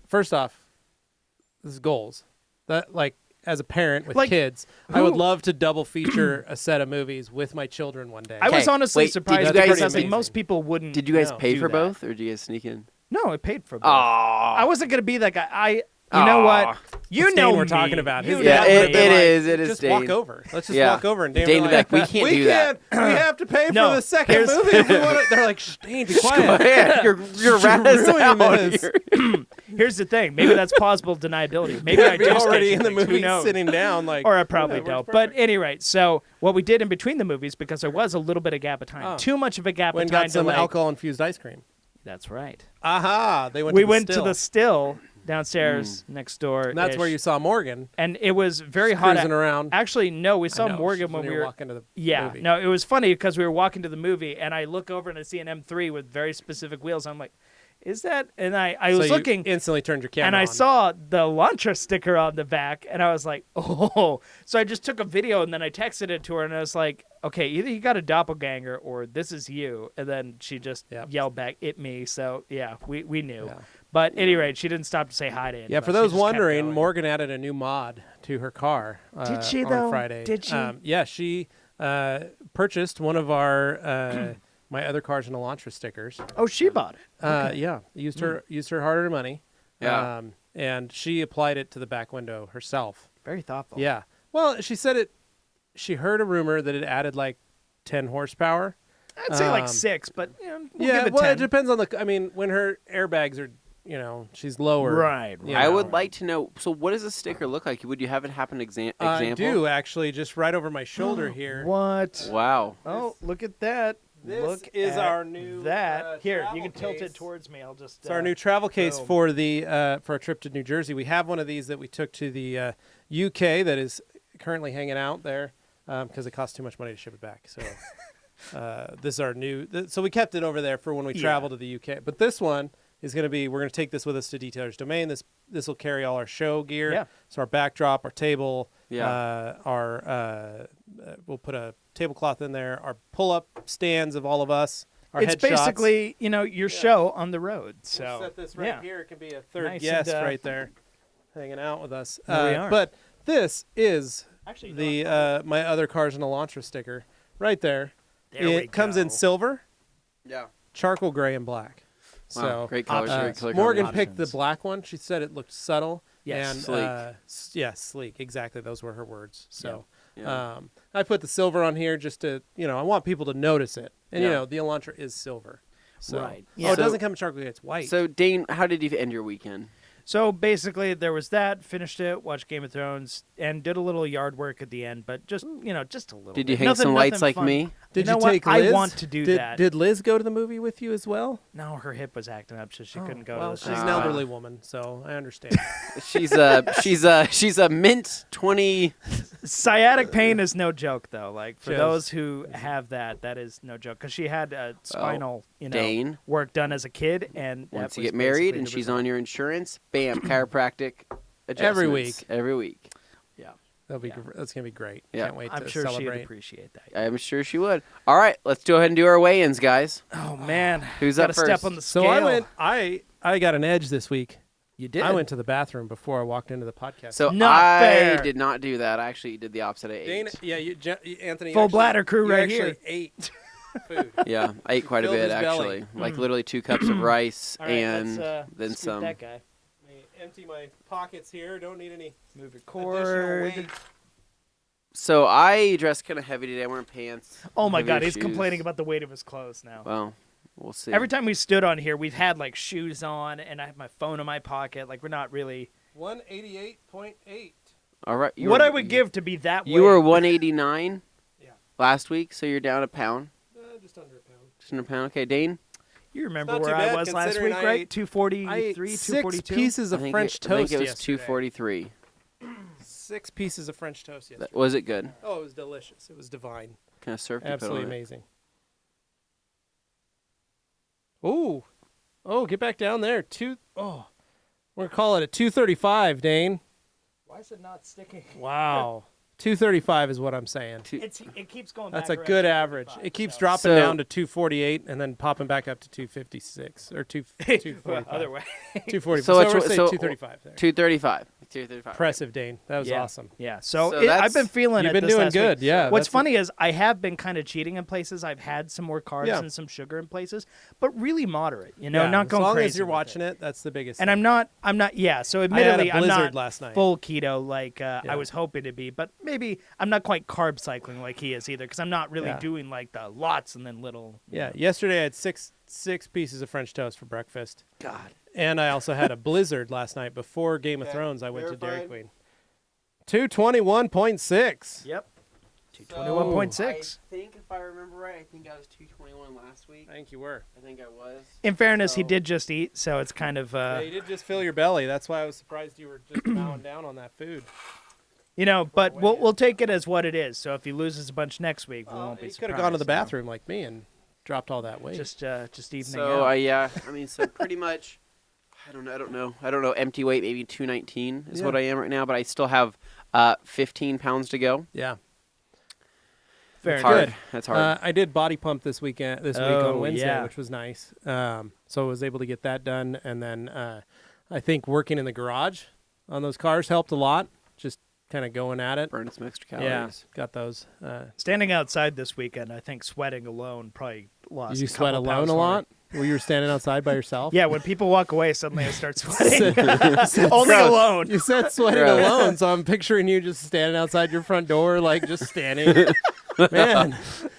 this is goals. That like as a parent with Like, kids, I would who- love to double feature a set of movies with my children one day. I was Okay, honestly wait, did surprised you because guys- I think Amazing. most people wouldn't. Did you guys No, pay do for that. both, or did you guys sneak in? No, it paid for both. Oh, I wasn't gonna be that guy. You know what? You What's know Dane we're me. talking about. You His know yeah, dad me. would've been like, it is. Just Dane. walk over. Let's just Yeah. walk over, and Dane Dane would would be be like, "We can't do that." We have to pay No, for the second here's- movie. If we want to. They're like, "Shh, Dane, be Go quiet." ahead. You're ratting us ruining out this. here. Here's the thing. Maybe that's plausible deniability. Maybe I I'd be do already schedule in the things. Who movie knows? sitting down, like, Or I probably yeah, it don't. works But perfect. anyway, so what we did in between the movies, because there was a little bit of gap of time, Oh. too much of a gap went of and time got some to like. alcohol infused ice cream. That's right. Aha! They went. We to the went still. to the still downstairs next door. And that's where you saw Morgan And it was very hot. cruising around. Actually, no, we saw I know, Morgan she's when we were were. walking to the Yeah, movie. no, it was funny because we were walking to the movie, and I look over and I see an M3 with very specific wheels. I'm like, "Is that?" And I So was you looking, instantly turned your camera and I on. saw the Elantra sticker on the back, and I was like, "Oh!" So I just took a video, and then I texted it to her, and I was like, "Okay, either you got a doppelganger, or this is you." And then she just Yep. yelled back, "It me!" So yeah, we knew. Yeah. But at any rate, she didn't stop to say hi to anybody. Yeah, for She those just kept wondering, going. Morgan added a new mod to her car. Did she, on though? Friday. Did she? Yeah, she purchased one of our my other cars and Elantra stickers. Oh, she bought it. Yeah, used her hard-earned money. Yeah. And she applied it to the back window herself. Very thoughtful. Yeah. Well, she said it. She heard a rumor that it added like 10 horsepower. I'd say like Um, 6, but we'll yeah, give it well, 10. it depends on the. I mean, when her airbags are, she's lower. Right. you I know. would like to know. So, what does a sticker look like? Would you have it happen? Example. I do actually, just right over my shoulder here. What? Wow. Oh, look at that. This Look is at our new, that. Here, you travel can tilt case. it towards me. I'll just. It's our new travel case boom. for the for a trip to New Jersey. We have one of these that we took to the UK that is currently hanging out there because it costs too much money to ship it back. So this is our new. So we kept it over there for when we Yeah. travel to the UK. But this one is going to be. We're going to take this with us to Detailer's Domain. This will carry all our show gear. Yeah. So our backdrop, our table. Yeah. We'll put a tablecloth in there. Our pull-up stands of all of us. Our It's headshots. basically, your show on the road. So We'll set this right yeah. here. It can be a third Nice guest and, right there, hanging out with us. There we are. But this is Actually, the my other Cars and Elantra sticker right there. There we It comes in go. silver, Yeah. charcoal gray, and black. Wow. So Great colors. options. Great color Morgan combination. picked the black one. She said it looked subtle. Yes. and Sleek. yeah, sleek. Exactly, those were her words. So Yeah. I put the silver on here just to I want people to notice it. And Yeah. the Elantra is silver. So. Right. Oh, Yeah. it So- doesn't come in charcoal gray. It's white. So, Dane, how did you end your weekend? So basically, there was that. Finished it. Watched Game of Thrones, and did a little yard work at the end, but just just a little. Did you bit. hang some lights like fun. me? Did you know you what? take Liz? I want to do that. Did Liz go to the movie with you as well? No, her hip was acting up, so she couldn't go. Well, to she's the an cinema. elderly woman, so I understand. She's a mint 20. Sciatic pain is no joke, though. Like for Just- those who have that is no joke. Because she had spinal, Dane. work done as a kid, and Once that you was get married basically and the she's result. on your insurance, bam, chiropractic adjustments Every week. Every week. Yeah. That's gonna be great. Yeah. Can't wait I'm to sure celebrate. she'd appreciate that. I'm sure she would. All right, let's go ahead and do our weigh-ins, guys. Oh man, Who's gotta up first? step on the scale. So I got an edge this week. You did. I went to the bathroom before I walked into the podcast. So Not I fair. did not do that. I actually did the opposite. I ate. Dana, Anthony, Full bladder crew you right actually here. ate food. Yeah, I ate quite a Filled bit his belly. actually. Like literally 2 cups of rice All right, and let's, then scoop some. That guy. Let me empty my pockets here. Don't need any Move your additional cord. weight. So I dressed kind of heavy today. I'm wearing pants. Oh my heavier God, he's shoes. complaining about the weight of his clothes now. Well, we'll see. Every time we stood on here, we've had like shoes on, and I have my phone in my pocket. Like we're not really. 188.8. All right. What I would give to be that You weight. were 189. Yeah. Last week, so you're down a pound. Just under a pound. Just under a pound. Okay, Dane. You remember Not where too I bad, was last considering week, I right? ate- 243, I ate 242. 6 pieces of French I think toast it was yesterday. 243. 6 pieces of French toast yesterday. Was it good? Oh, it was delicious. It was divine. Kind of surf. Absolutely amazing. Ooh. Oh, get back down there. We're going to call it a 235, Dane. Why is it not sticking? Wow. 235 is what I'm saying. It keeps going That's back a around good 245, average. It keeps dropping So- down to 248 and then popping back up to 256 or 245. Other way. 240. So So, it's- we're saying so- 235 there. 235. 235. Impressive, Dane. That was Yeah. awesome. Yeah. So, So I've been feeling You've it been this doing last good. week. Yeah. What's that's- funny is I have been kind of cheating in places. I've had some more carbs Yeah. and some sugar in places, but really moderate. You know, yeah, not going as long crazy. as you're with watching it, that's the biggest. And thing. I'm not. Yeah. So I had admittedly, a I'm blizzard not last night. full keto like Yeah. I was hoping to be, but maybe I'm not quite carb cycling like he is either, because I'm not really Yeah. doing like the lots and then little. Yeah. Yesterday I had six pieces of French toast for breakfast. God. And I also had a blizzard last night before Game of Thrones. I went to Dairy verified. Queen. 221.6. Yep. 221.6. I think if I remember right, I think I was 221 last week. I think you were. I think I was. In fairness, he So- did just eat, so it's kind of Yeah, you did just fill your belly. That's why I was surprised you were just mowing down on that food. you know. But we'll take it as what it is. So if he loses a bunch next week, we won't be You surprised. could have gone to the you know. bathroom like me and dropped all that weight. Just evening So out. yeah, I mean, so pretty much. I don't know. Empty weight, maybe 219 is Yeah. what I am right now, but I still have 15 pounds to go. yeah. Fair That's enough. hard. Good. That's hard. I did body pump this week on Oh, Wednesday, yeah. which was nice. So I was able to get that done, and then I think working in the garage on those cars helped a lot. Just kind of going at it. Burn some extra Yeah, calories. got those. Standing outside this weekend, I think sweating alone probably lost. Did you a sweat couple alone pounds a for me. lot? Were you standing outside by yourself? Yeah, when people walk away, suddenly I start sweating. Only Gross. alone. You said sweating Gross. alone, so I'm picturing you just standing outside your front door, like just standing. Man, Yeah,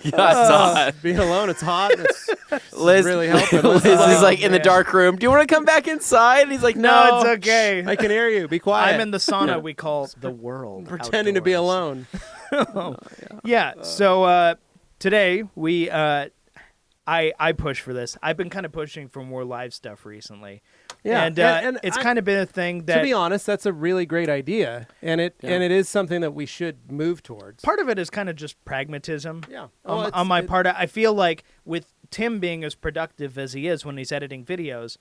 it's hot. being alone, it's hot. And it's Liz, really helping. Liz is like in the man. dark room. Do you want to come back inside? And he's like, No, it's okay. I can hear you. Be quiet. I'm in the sauna we call the world. pretending to be outdoors. alone. Yeah. So today we I push for this. I've been kind of pushing for more live stuff recently. Yeah, And it's kind of been a thing that To be honest, that's a really great idea, and it is something that we should move towards. part of it is kind of just pragmatism. Yeah. On my part, I feel like with Tim being as productive as he is when he's editing videos,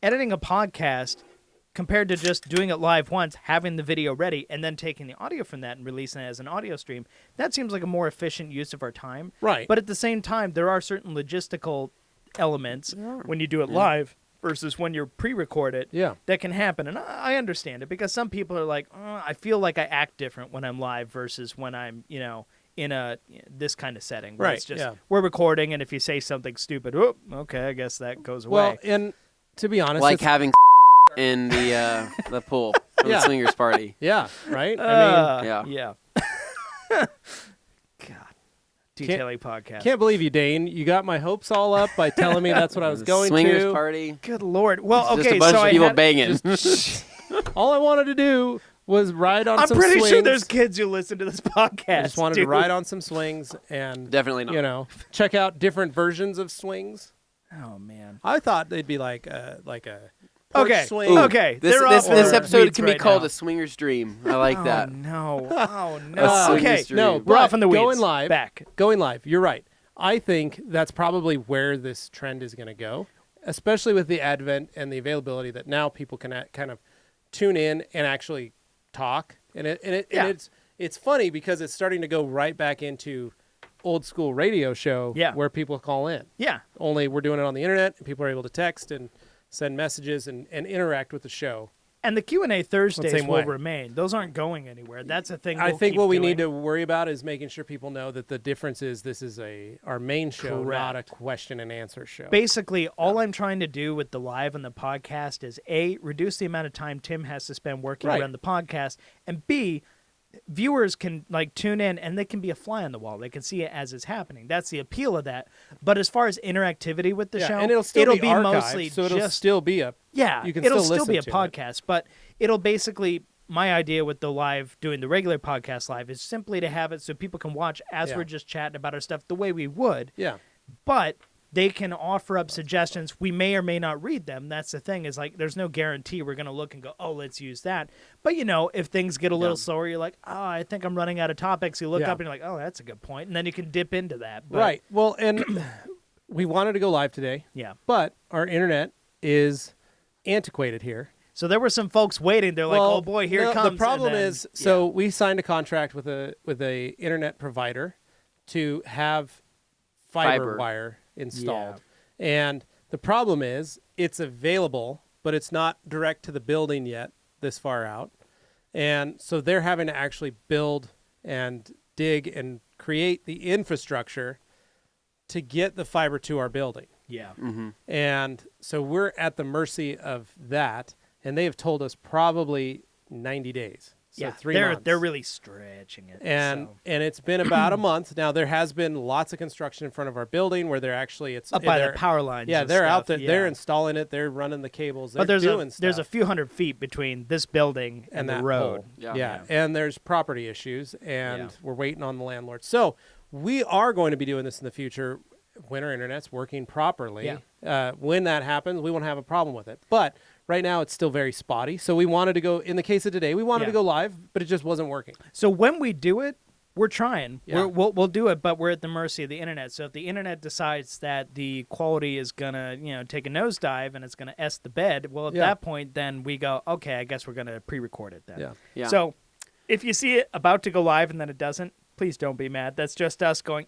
editing a podcast compared to just doing it live once, having the video ready, and then taking the audio from that and releasing it as an audio stream, that seems like a more efficient use of our time. Right. But at the same time, there are certain logistical elements when you do it live versus when you're pre-record it Yeah. that can happen. And I understand it, because some people are like, I feel like I act different when I'm live versus when I'm, in a this kind of setting. Where Right, It's just, yeah. we're recording, and if you say something stupid, okay, I guess that goes away. Well, and to be honest, like it's- having in the pool from Yeah. the swingers party. yeah, right. I mean, yeah. God. Detailing podcast. can't believe you, Dane. You got my hopes all up by telling me that's what I was going swingers to. party. Good Lord. Well, It's okay, just a bunch so of people I had, banging. All I wanted to do was ride on I'm some pretty swings. sure there's kids who listen to this podcast. I just wanted dude. to ride on some swings and Definitely not. check out different versions of swings. Oh man. I thought they'd be like a porch Okay. swing. Ooh, Okay. This they're this, all this for episode weeds can be right called now. a swinger's dream. I like that. Oh no. Oh A no. swinger's Okay. dream. No, We're off but in the weeds. going live. Back. Going live. You're right. I think that's probably where this trend is going to go, especially with the advent and the availability that now people can kind of tune in and actually talk. And it's funny because it's starting to go right back into old school radio show where people call in. Yeah. Only we're doing it on the internet, and people are able to text and send messages and interact with the show. And the Q&A Thursdays will way. remain. Those aren't going anywhere. That's a thing I we'll think keep what we doing. need to worry about is making sure people know that the difference is this is our main show, not a Correct. question and answer show. Basically, all I'm trying to do with the live and the podcast is A, reduce the amount of time Tim has to spend working around the podcast, and B, viewers can like tune in and they can be a fly on the wall. They can see it as it's happening. That's the appeal of that. But as far as interactivity with the show, and it'll still be archived, mostly so it'll still be a you can it'll still be a listen to podcast, but it'll basically my idea with the live doing the regular podcast live is simply to have it so people can watch as we're just chatting about our stuff the way we would. Yeah. But they can offer up suggestions. We may or may not read them. That's the thing is like there's no guarantee we're going to look and go, oh, let's use that. But, you know, if things get a little slower, you're like, oh, I think I'm running out of topics. You look up and you're like, oh, that's a good point. And then you can dip into that. But, right. Well, and we wanted to go live today. Yeah. But our internet is antiquated here. So there were some folks waiting. They're like, oh, boy, here it comes. The problem is, so we signed a contract with a internet provider to have fiber wire installed. Yeah. And the problem is it's available, but it's not direct to the building yet this far out. And so they're having to actually build and dig and create the infrastructure to get the fiber to our building. Yeah. Mm-hmm. And so we're at the mercy of that. And they have told us probably 90 days. So 3 months. They're really stretching it. And it's been about a month. Now, there has been lots of construction in front of our building where they're actually up by the power lines. Yeah, and they're stuff. out there. Yeah. They're installing it. They're running the cables. They're but doing stuff. there's a few hundred feet between this building and the road. Pole. Yeah. And there's property issues, and we're waiting on the landlord. So we are going to be doing this in the future when our internet's working properly. Yeah. When that happens, we won't have a problem with it. But right now, it's still very spotty. So we wanted to go, in the case of today, we wanted to go live, but it just wasn't working. So when we do it, we're trying. Yeah. We'll do it, but we're at the mercy of the internet. So if the internet decides that the quality is going to, take a nosedive and it's going to S the bed, well, at that point, then we go, okay, I guess we're going to pre-record it then. Yeah. So if you see it about to go live and then it doesn't, please don't be mad. That's just us going,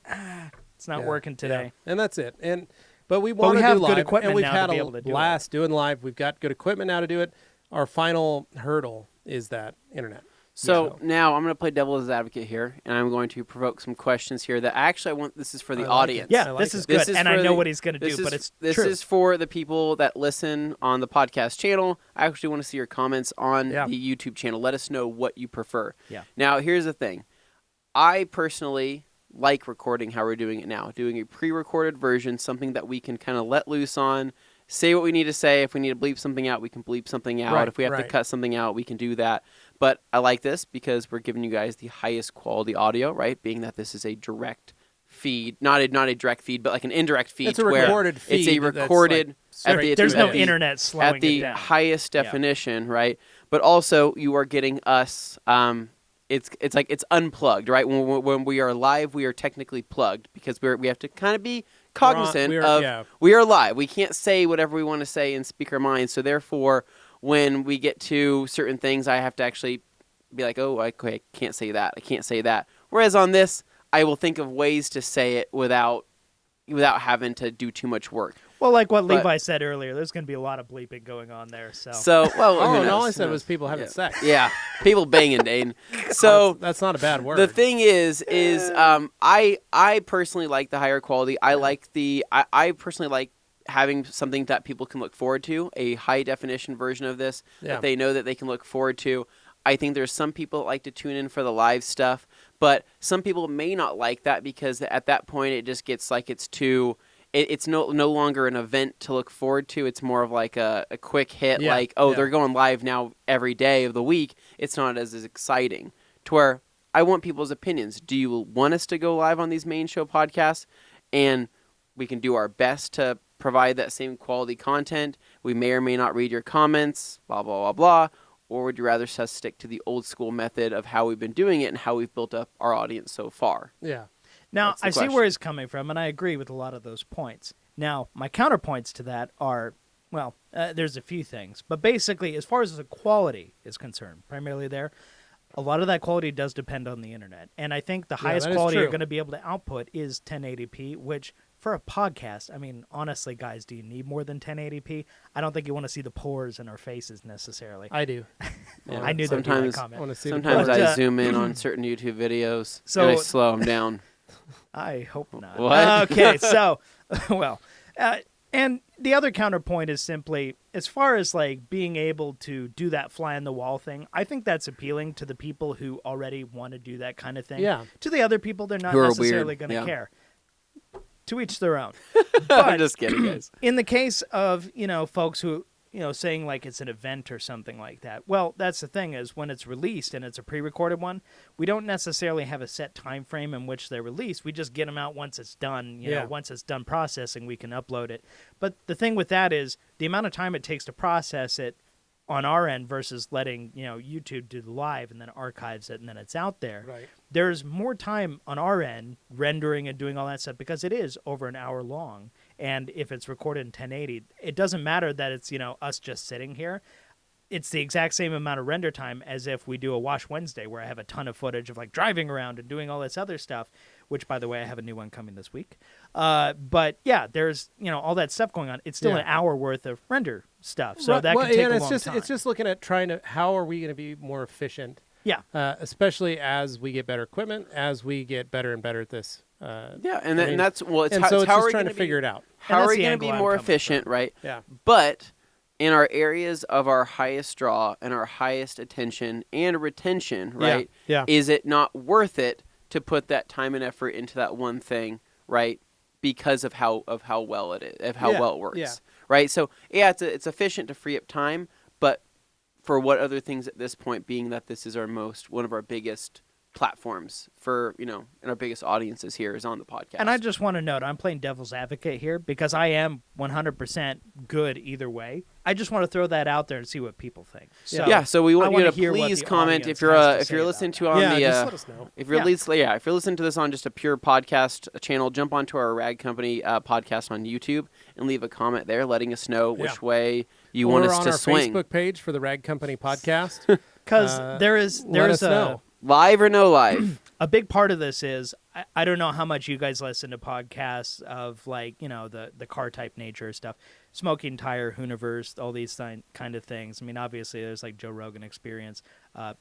it's not working today. Yeah. And that's it. But we want to do have live, good equipment and we've now had to be a able to do blast doing live. We've got good equipment now to do it. Our final hurdle is that internet. So now I'm going to play devil's advocate here, and I'm going to provoke some questions here that actually I want. This is for the audience. Yeah, this is good, and I know what he's going to do, but it's this true. is for the people that listen on the podcast channel. I actually want to see your comments on the YouTube channel. Let us know what you prefer. Yeah. Now, here's the thing. I personally like recording how we're doing it now, doing a pre-recorded version, something that we can kind of let loose on, say what we need to say. If we need to bleep something out, we can bleep something out. Right, if we have to cut something out, we can do that. But I like this because we're giving you guys the highest quality audio, right? Being that this is a direct feed, not a direct feed, but like an indirect feed. It's a recorded feed. It's a recorded like there's no internet slowing at the it down. highest definition, right? But also you are getting us. It's like it's unplugged, right? When we are live, we are technically plugged because we have to kind of be cognizant we are live. We can't say whatever we want to say and speak our minds. So therefore, when we get to certain things, I have to actually be like, oh, I can't say that. I can't say that. Whereas on this, I will think of ways to say it without having to do too much work. Well, like what Levi said earlier, there's going to be a lot of bleeping going on there. All I said was people having sex. Yeah, people banging, Dane. So that's not a bad word. The thing is I personally like the higher quality. I personally like having something that people can look forward to, a high definition version of this that they know that they can look forward to. I think there's some people that like to tune in for the live stuff, but some people may not like that because at that point it just gets like it's no longer an event to look forward to. It's more of like a quick hit, they're going live now every day of the week. It's not as exciting to where I want people's opinions. Do you want us to go live on these main show podcasts? And we can do our best to provide that same quality content. We may or may not read your comments, blah, blah, blah, blah. Or would you rather us stick to the old school method of how we've been doing it and how we've built up our audience so far? Yeah. Now, I see where he's coming from, and I agree with a lot of those points. Now, my counterpoints to that are, there's a few things. But basically, as far as the quality is concerned, primarily there, a lot of that quality does depend on the internet. And I think the Yeah, highest that is quality you're true. going to be able to output is 1080p, which for a podcast, I mean, honestly, guys, do you need more than 1080p? I don't think you want to see the pores in our faces necessarily. I do. Yeah. I knew there'd be that Sometimes- I comment. want to see Sometimes But, I zoom in on certain YouTube videos So- and I slow them down. I hope not. What? Okay, so, well, and the other counterpoint is simply, as far as like being able to do that fly on the wall thing, I think that's appealing to the people who already want to do that kind of thing. Yeah. To the other people, they're not Who are necessarily weird, going to yeah. care. To each their own. I'm But just kidding, guys. in the case of, folks who, saying like it's an event or something like that, well, that's the thing is when it's released and it's a pre-recorded one, we don't necessarily have a set time frame in which they're released. We just get them out once it's done, once it's done processing, we can upload it. But the thing with that is the amount of time it takes to process it on our end versus letting, YouTube do the live and then archives it and then it's out there. Right. There's more time on our end rendering and doing all that stuff because it is over an hour long. And if it's recorded in 1080, it doesn't matter that it's, us just sitting here. It's the exact same amount of render time as if we do a Wash Wednesday where I have a ton of footage of like driving around and doing all this other stuff, which, by the way, I have a new one coming this week. But yeah, there's, all that stuff going on. It's still Yeah. an hour worth of render stuff. So Right, that well, can take and a it's long just time. it's just looking at how are we going to be more efficient? Yeah. Especially as we get better equipment, as we get better and better at this. Yeah, and, I mean, that's well. It's and how, so it's it's how just are we trying to gonna figure it out. How And are that's we the going to angle be I'm more coming from. efficient, right? Yeah. But in our areas of our highest draw and our highest attention and retention, right? Yeah. Is it not worth it to put that time and effort into that one thing, right? Because of how well it is, of how Yeah, well it works, yeah. right? So yeah, it's efficient to free up time, but for what other things at this point, being that this is one of our biggest platforms for, and our biggest audiences here is on the podcast. And I just want to note, I'm playing devil's advocate here because I am 100% good either way. I just want to throw that out there and see what people think. So So we want I you wanna to hear what please the comment audience if you're has to if say you're about listening that. to on Yeah, the just let us know. if you're if you're listening to this on just a pure podcast channel, jump onto our Rag Company podcast on YouTube and leave a comment there, letting us know which way you want Or us on to our swing. Facebook page for the Rag Company podcast. Because there let is us know. Live or no live? a big part of this is I don't know how much you guys listen to podcasts of like the car type nature stuff, Smoking Tire, Hooniverse, all these kind of things. I mean, obviously there's like Joe Rogan Experience.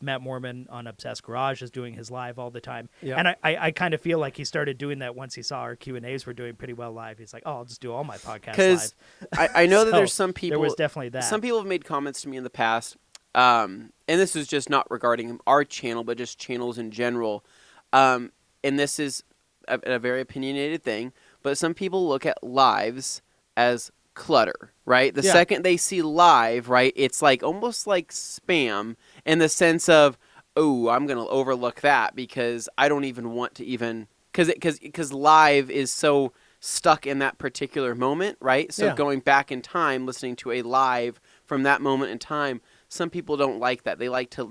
Matt Mormon on Obsessed Garage is doing his live all the time, Yeah. and I kind of feel like he started doing that once he saw our Q&As were doing pretty well live. He's like, oh, I'll just do all my podcasts live. Because I know that So, there's some people. There was definitely that. Some people have made comments to me in the past, and this is just not regarding our channel, but just channels in general. And this is a very opinionated thing, but some people look at lives as clutter, right? The Yeah. second they see live, right, it's like almost like spam in the sense of, oh, I'm going to overlook that because I don't even want to even because live is so stuck in that particular moment, right? So Yeah. going back in time, listening to a live from that moment in time, some people don't like that. They like to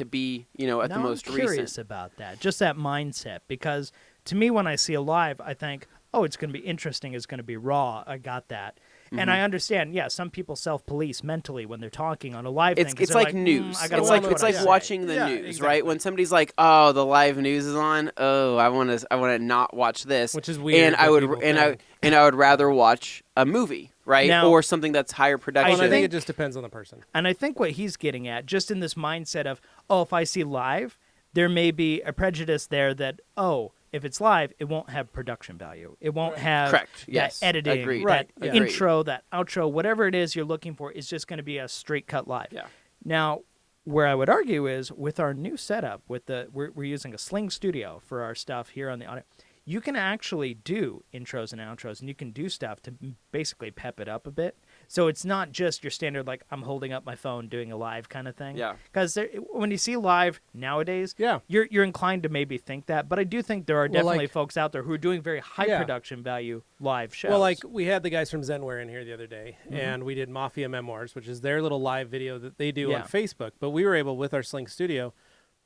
be, at Now the most I'm curious recent. about that, just that mindset, because to me, when I see a live, I think, oh, it's going to be interesting. It's going to be raw. I got that. And I understand, yeah, some people self-police mentally when they're talking on a live thing. 'cause It's they're like news. I gotta It's watch like what it's I like say. watching the Yeah, news, exactly. right? When somebody's like, "Oh, the live news is on. Oh, I want to not watch this." Which is weird, And I but would people and can. I would rather watch a movie, right? Now- Or something that's higher production. Well, I think think- it just depends on the person. And I think what he's getting at, just in this mindset of, oh, if I see live, there may be a prejudice there that, oh, if it's live, it won't have production value. It won't have Correct. that Yes. editing, Agreed. that Right. Yeah. Agreed. intro, that outro, whatever it is you're looking for is just going to be a straight cut live. Yeah. Now, where I would argue is with our new setup, we're using a Sling Studio for our stuff here on the audio. You can actually do intros and outros, and you can do stuff to basically pep it up a bit. So it's not just your standard, like, I'm holding up my phone doing a live kind of thing. Yeah. Because when you see live nowadays, Yeah. you're inclined to maybe think that. But I do think there are definitely like- folks out there who are doing very high Yeah. production value live shows. Well, like we had the guys from Zenware in here the other day, and we did Mafia Memoirs, which is their little live video that they do Yeah. on Facebook. But we were able, with our Sling Studio,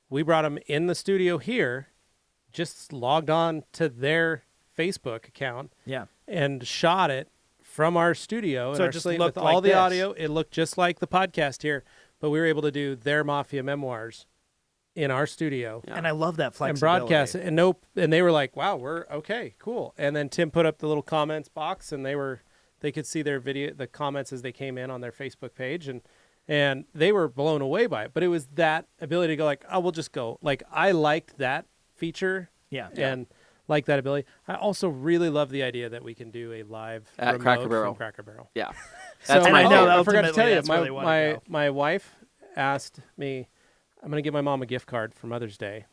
we brought them in the studio here, just logged on to their Facebook account yeah. and shot it from our studio. So and it our just Sling looked with like all the this. audio. It looked just like the podcast here, but we were able to do their Mafia Memoirs in our studio. Yeah. And I love that And flexibility. broadcast it, and they were like, "Wow, we're okay, cool." And then Tim put up the little comments box, and they could see the comments as they came in on their Facebook page, and they were blown away by it. But it was that ability to go like, "Oh, we'll just go." Like I liked that feature, and like that ability. I also really love the idea that we can do a live At remote Cracker Barrel. from Cracker Barrel. Yeah. So, That's my I know, favorite. I forgot to tell ultimately, you, that's where they wanna go. my wife asked me, I'm going to give my mom a gift card for Mother's Day.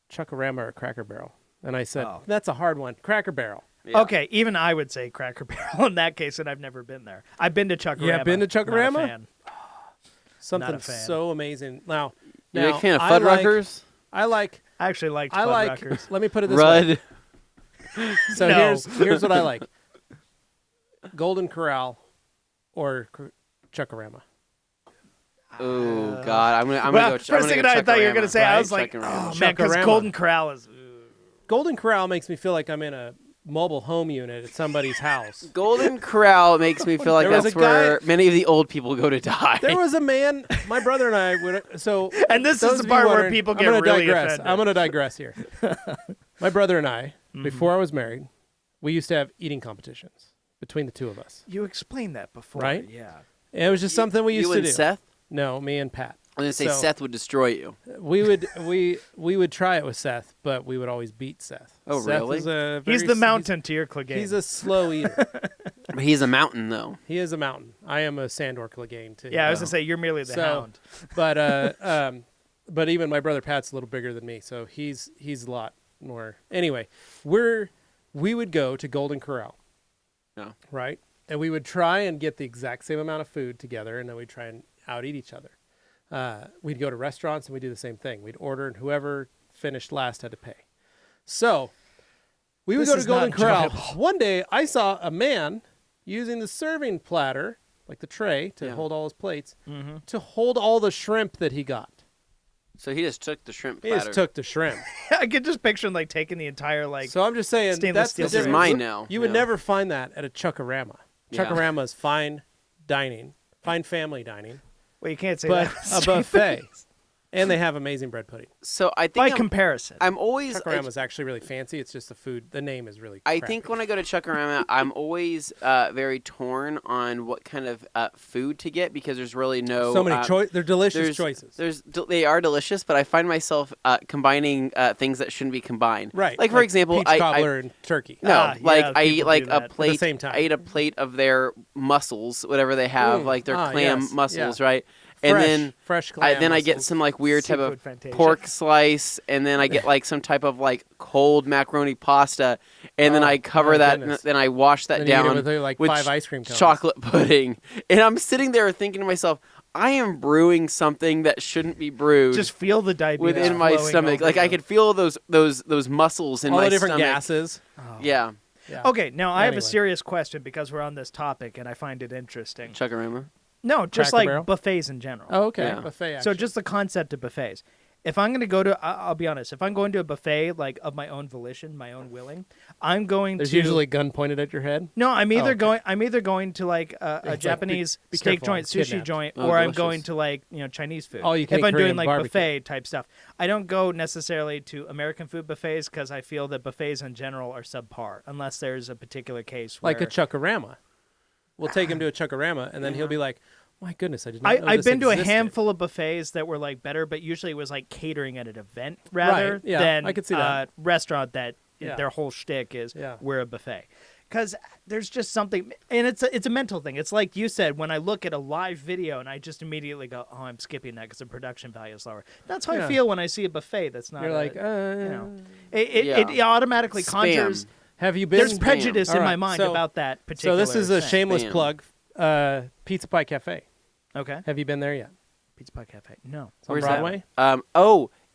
Chuck-A-Rama or Cracker Barrel? And I said, Oh. that's a hard one. Cracker Barrel. Yeah. Okay, even I would say Cracker Barrel in that case, and I've never been there. I've been to Chuck-A-Rama. Yeah, been to Chuck-A-Rama? Not a fan. Something Not a fan. so amazing. Now, You a big fan of I like- Fuddruckers? I like, I actually liked I like, Fuddruckers. let me put it this way. Rudd. So No. here's what I like. Golden Corral or Chuck-A-Rama. Oh God, I'm gonna Well, go. first thing I thought you were going to say, I right? was like, Chuck-A-Rama. oh, man, because Chuck-A-Rama. Golden Corral is... Golden Corral makes me feel like I'm in a mobile home unit at somebody's house. Golden Corral makes me feel like There was that's a guy- where many of the old people go to die. There was a man, my brother and I would. So, And this those is the of you part where wondering- people I'm get gonna really digress. offended. I'm going to digress here. My brother and I, before I was married, we used to have eating competitions between the two of us. You explained that before. Right? Yeah. And it was just something we used you to and do. Seth. No, me and Pat. I'm gonna say So- Seth would destroy you. We would try it with Seth, but we would always beat Seth. Oh, Seth really? is a He's very- the mountain to your Clegane. He's a slow eater. But he's a mountain, though. He is a mountain. I am a Sandor Clegane too. Yeah, I was going to say, you're merely the So- hound. But even my brother Pat's a little bigger than me, so he's a lot more. Anyway, we would go to Golden Corral. Yeah. Right? And we would try and get the exact same amount of food together, and then we'd try and out eat each other. We'd go to restaurants and we'd do the same thing. We'd order, and whoever finished last had to pay. So we would This go to is not Golden Corral. enjoyable. One day I saw a man using the serving platter, like the tray, to Yeah. hold all his plates, to hold all the shrimp that he got. So he just took the shrimp He platter. just took the shrimp. I could just picture him, like, taking the entire, like... So I'm just saying, stainless that's steel the This is difference. mine now. You would Yeah. never find that at a Chuck-A-Rama. Yeah. Chuck-A-Rama is fine dining, fine family dining, well, you can't say but that. a buffet. And they have amazing bread pudding. So I think By I'm, comparison. I'm always. Chuck-A-Rama is actually really fancy. It's just the food. The name is really I crappy. think when I go to Chuck-A-Rama, I'm always very torn on what kind of food to get because there's really no. so many choices. They're delicious choices. They are delicious, but I find myself combining things that shouldn't be combined. Right. Like for example, peach I cobbler and turkey. no, Ah, like yeah, I eat people like do a that. At the plate. same time. I eat a plate of their mussels, whatever they have, like their clam yes, mussels, yeah. right? And Fresh, then fresh clam then I get mussels. some like weird type of Seafood Fantasia. pork slice, and then I get like some type of like cold macaroni pasta, and then Oh, I cover my that, and goodness. then I wash that Then you eat it down with, like, 5 ice cream cones. chocolate pudding, and I'm sitting there thinking to myself, I am brewing something that shouldn't be brewed Just feel the diabetes within my flowing stomach. over Like I you. could feel those muscles in all my the different stomach. gases. Yeah, Yeah. Okay, now I have a Anyway. serious question because we're on this topic and I find it interesting. Chuck-A-Rama. No, just Cracker like Barrel? buffets in general. Oh, okay. Yeah. Buffet. So Action. just the concept of buffets. If I'm going to go to, I'll be honest, if I'm going to a buffet like of my own volition, my own willing, I'm going there's to. usually a gun pointed at your head. No, I'm either okay. going. I'm either going to like a like, Japanese be steak careful, joint, it's sushi kidnapped. joint, Oh, or I'm delicious. going to like Chinese food. All you can if eat I'm doing Korean like barbecue. buffet type stuff, I don't go necessarily to American food buffets because I feel that buffets in general are subpar, unless there's a particular case where Like a Chuck-A-Rama. We'll take him to a Chuck-A-Rama, and then he'll be like, my goodness, I did not know I've this been to a existed." handful of buffets that were like better, but usually it was like catering at an event rather Right, yeah, than I could see that. restaurant that Yeah. their whole shtick is Yeah. we're a buffet. Because there's just something, and it's a mental thing. It's like you said, when I look at a live video and I just immediately go, oh, I'm skipping that because the production value is lower. That's how I Yeah. feel when I see a buffet that's not You're like, it automatically Spam. conjures. have you been? There's prejudice All in my right, mind so- about that particular So this is a thing. shameless Spam. plug. Pizza Pie Cafe. Okay. Have you been there yet? Pizza Pie Cafe. No. It's on Where's Broadway. that?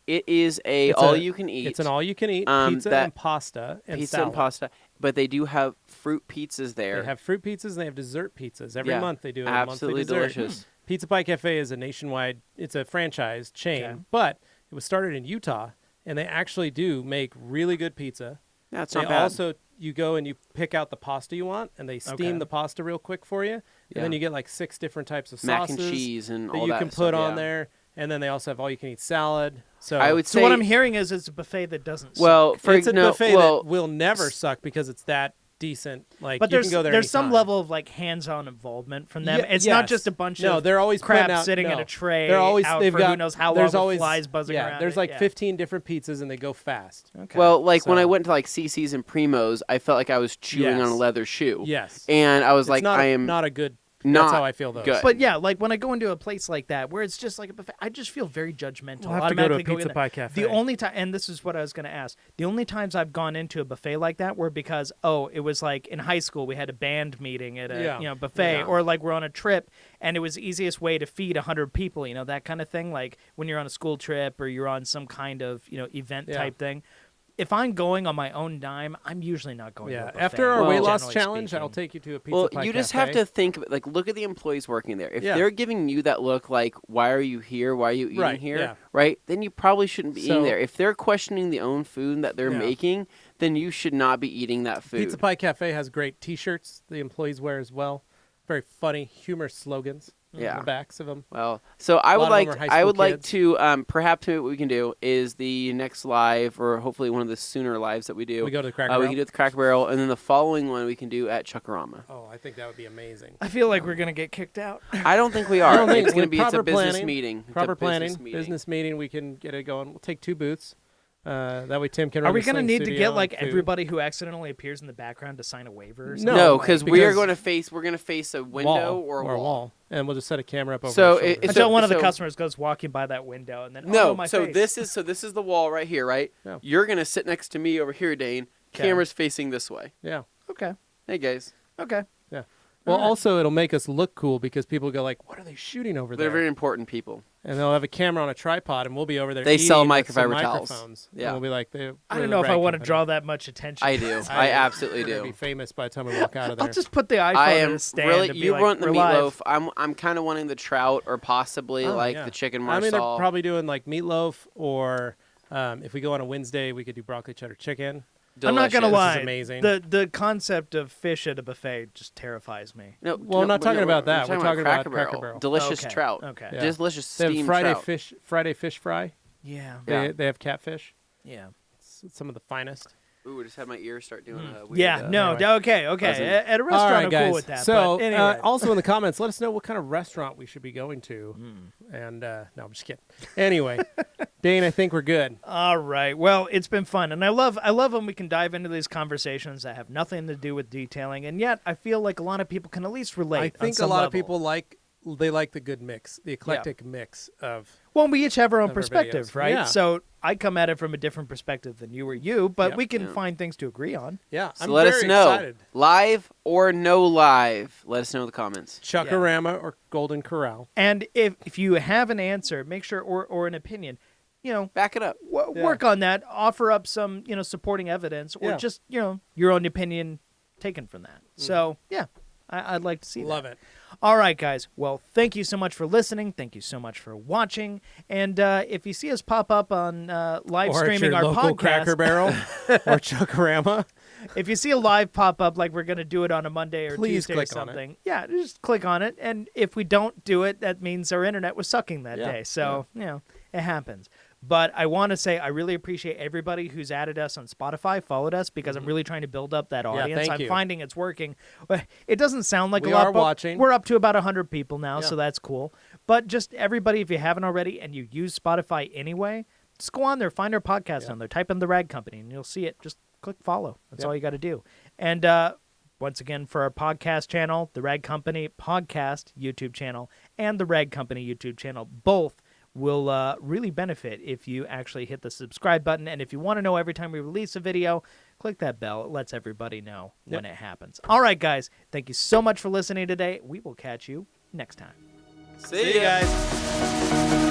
It is It's all a- you can eat. It's an all-you-can-eat pizza that- and pasta and pizza salad. and pasta, but they do have fruit pizzas there. They have fruit pizzas and they have dessert pizzas. Every Yeah, month they do a absolutely monthly dessert. delicious. Pizza Pie Cafe is a nationwide, it's a franchise chain, Okay. but it was started in Utah, and they actually do make really good pizza. Yeah, it's They not bad. also, you go and you pick out the pasta you want, and they steam Okay. the pasta real quick for you, and then Yeah. you get like 6 different types of mac sauces and cheese and that all you that can stuff, put on yeah. there. And then they also have all-you-can-eat salad. So I would So say what I'm hearing is it's a buffet that doesn't. well, suck. for it's a no, buffet well, that will never suck because it's that decent. Like, But you can go there there's some anytime. level of like hands-on involvement from them. Yeah, it's not yes. just a bunch No, of they're always crap putting out, sitting in no. a tray. They're always out they've for got who knows how long there's with always flies buzzing around. There's it. like Yeah. 15 different pizzas and they go fast. Okay. well, like when So- I went to like CC's and Primo's, I felt like I was chewing on a Yes. leather shoe. Yes. And I was It's like, not I am not a good. not That's how I feel though. good. But yeah, like when I go into a place like that where it's just like a buffet, I just feel very judgmental. We'll have to go to a Automatically pizza in pie there. cafe. The only time, and this is what I was going to ask, the only times I've gone into a buffet like that were because it was like in high school we had a band meeting at a buffet, Yeah. or like we're on a trip and it was the easiest way to feed 100 people, that kind of thing. Like when you're on a school trip or you're on some kind of event type thing. If I'm going on my own dime, I'm usually not going to a buffet. After our Well, weight loss generally challenge, speaking. I'll take you to a pizza well, pie you just cafe. have to think like look at the employees working there. If Yeah. they're giving you that look like why are you here? Why are you eating Right, here? yeah. Right? Then you probably shouldn't be So- eating there. If they're questioning the own food that they're Yeah. making, then you should not be eating that food. Pizza Pie Cafe has great T-shirts the employees wear as well. Very funny, humorous slogans on Yeah. the backs of them. Well, so I would lot of like them are high I school would like kids. to perhaps maybe what we can do is the next live or hopefully one of the sooner lives that we do. We go to the Cracker we Barrel? can do it at the Cracker Barrel, and then the following one we can do at Chuckarama. Oh, I think that would be amazing. I feel like we're going to get kicked out. I don't think we are. I don't think it's going to with be it's a proper business planning- meeting. It's a Proper planning, business meeting. we can get it going. We'll take 2 booths. That way Tim can Are run we the going to Sling need to Studio get and like food. everybody who accidentally appears in the background to sign a waiver or something? No, because we are because- going to face a window wall, or a wall. and we'll just set a camera up over So our shoulders. it's Until one of the so- customers goes walking by that window and then No, my so face. this is the wall right here, right? Yeah. You're going to sit next to me over here, Dane. Okay. Camera's facing this way. Yeah. Okay. Hey guys. Okay. Yeah. Well, Alright. also it'll make us look cool because people go like, "What are they shooting over They're there?" very important people. And they'll have a camera on a tripod, and we'll be over there. They sell eating with some microfiber towels. microphones. Yeah. And we'll be like, I don't know if I want to draw that much attention. I do. I absolutely We're gonna do. be famous by the time we walk out of there. I'll just put the iPhone I in am a stand really. and be You like, want the "We're live." meatloaf? I'm kind of wanting the trout or possibly Oh, like yeah. the chicken I mean, they're marsal. probably doing like meatloaf, or if we go on a Wednesday, we could do broccoli cheddar chicken. I'm not gonna Delicious. lie. This is amazing. The concept of fish at a buffet just terrifies me. No, Well, I'm not talking about that. We're talking about Cracker Cracker Barrel. Delicious Okay, trout. okay. Yeah. Delicious They have steamed Friday trout. fish fry. Yeah. Yeah. They have catfish. Yeah. It's some of the finest. Ooh, I just had my ears start doing a weird, Yeah. No. anyway. Okay. Buzzing. At a All restaurant, right, I'm guys. cool with that. So, but anyway. also in the comments, let us know what kind of restaurant we should be going to. And no, I'm just kidding. Anyway, Dane, I think we're good. All right. Well, it's been fun, and I love when we can dive into these conversations that have nothing to do with detailing, and yet I feel like a lot of people can at least relate. I on think a some lot level. of people like the good mix, the eclectic mix of. Well, we each have our own of our perspective, videos. right? Yeah. So I come at it from a different perspective than you or you, but Yep. we can Yeah. find things to agree on. Yeah, So I'm let us very know, excited. live or no live. Let us know in the comments. Chuckarama or Golden Corral. And if you have an answer, make sure or an opinion, Back it up. work on that. Offer up some supporting evidence, or Yeah. just your own opinion taken from that. So yeah, I'd like to see that. Love it. All right, guys. Well, thank you so much for listening. Thank you so much for watching. And if you see us pop up on live Or at streaming your our local podcast, Cracker Barrel or Chuckarama. if you see a live pop up like we're going to do it on a Monday or Please Tuesday or click on it. something, yeah, just click on it. And if we don't do it, that means our internet was sucking that Yeah, day. So, it happens. But I want to say I really appreciate everybody who's added us on Spotify, followed us, because I'm really trying to build up that audience. thank I'm you. finding it's working. It doesn't sound like We a lot, are but watching. we're up to about 100 people now, Yeah. so that's cool. But just everybody, if you haven't already and you use Spotify anyway, just go on there, find our podcast on there, type in The Rag Company, and you'll see it. Just click follow. That's all you got to do. And once again, for our podcast channel, The Rag Company Podcast YouTube channel and The Rag Company YouTube channel, both will really benefit if you actually hit the subscribe button. And if you want to know every time we release a video, click that bell. It lets everybody know when it happens. All right, guys. Thank you so much for listening today. We will catch you next time. See you guys.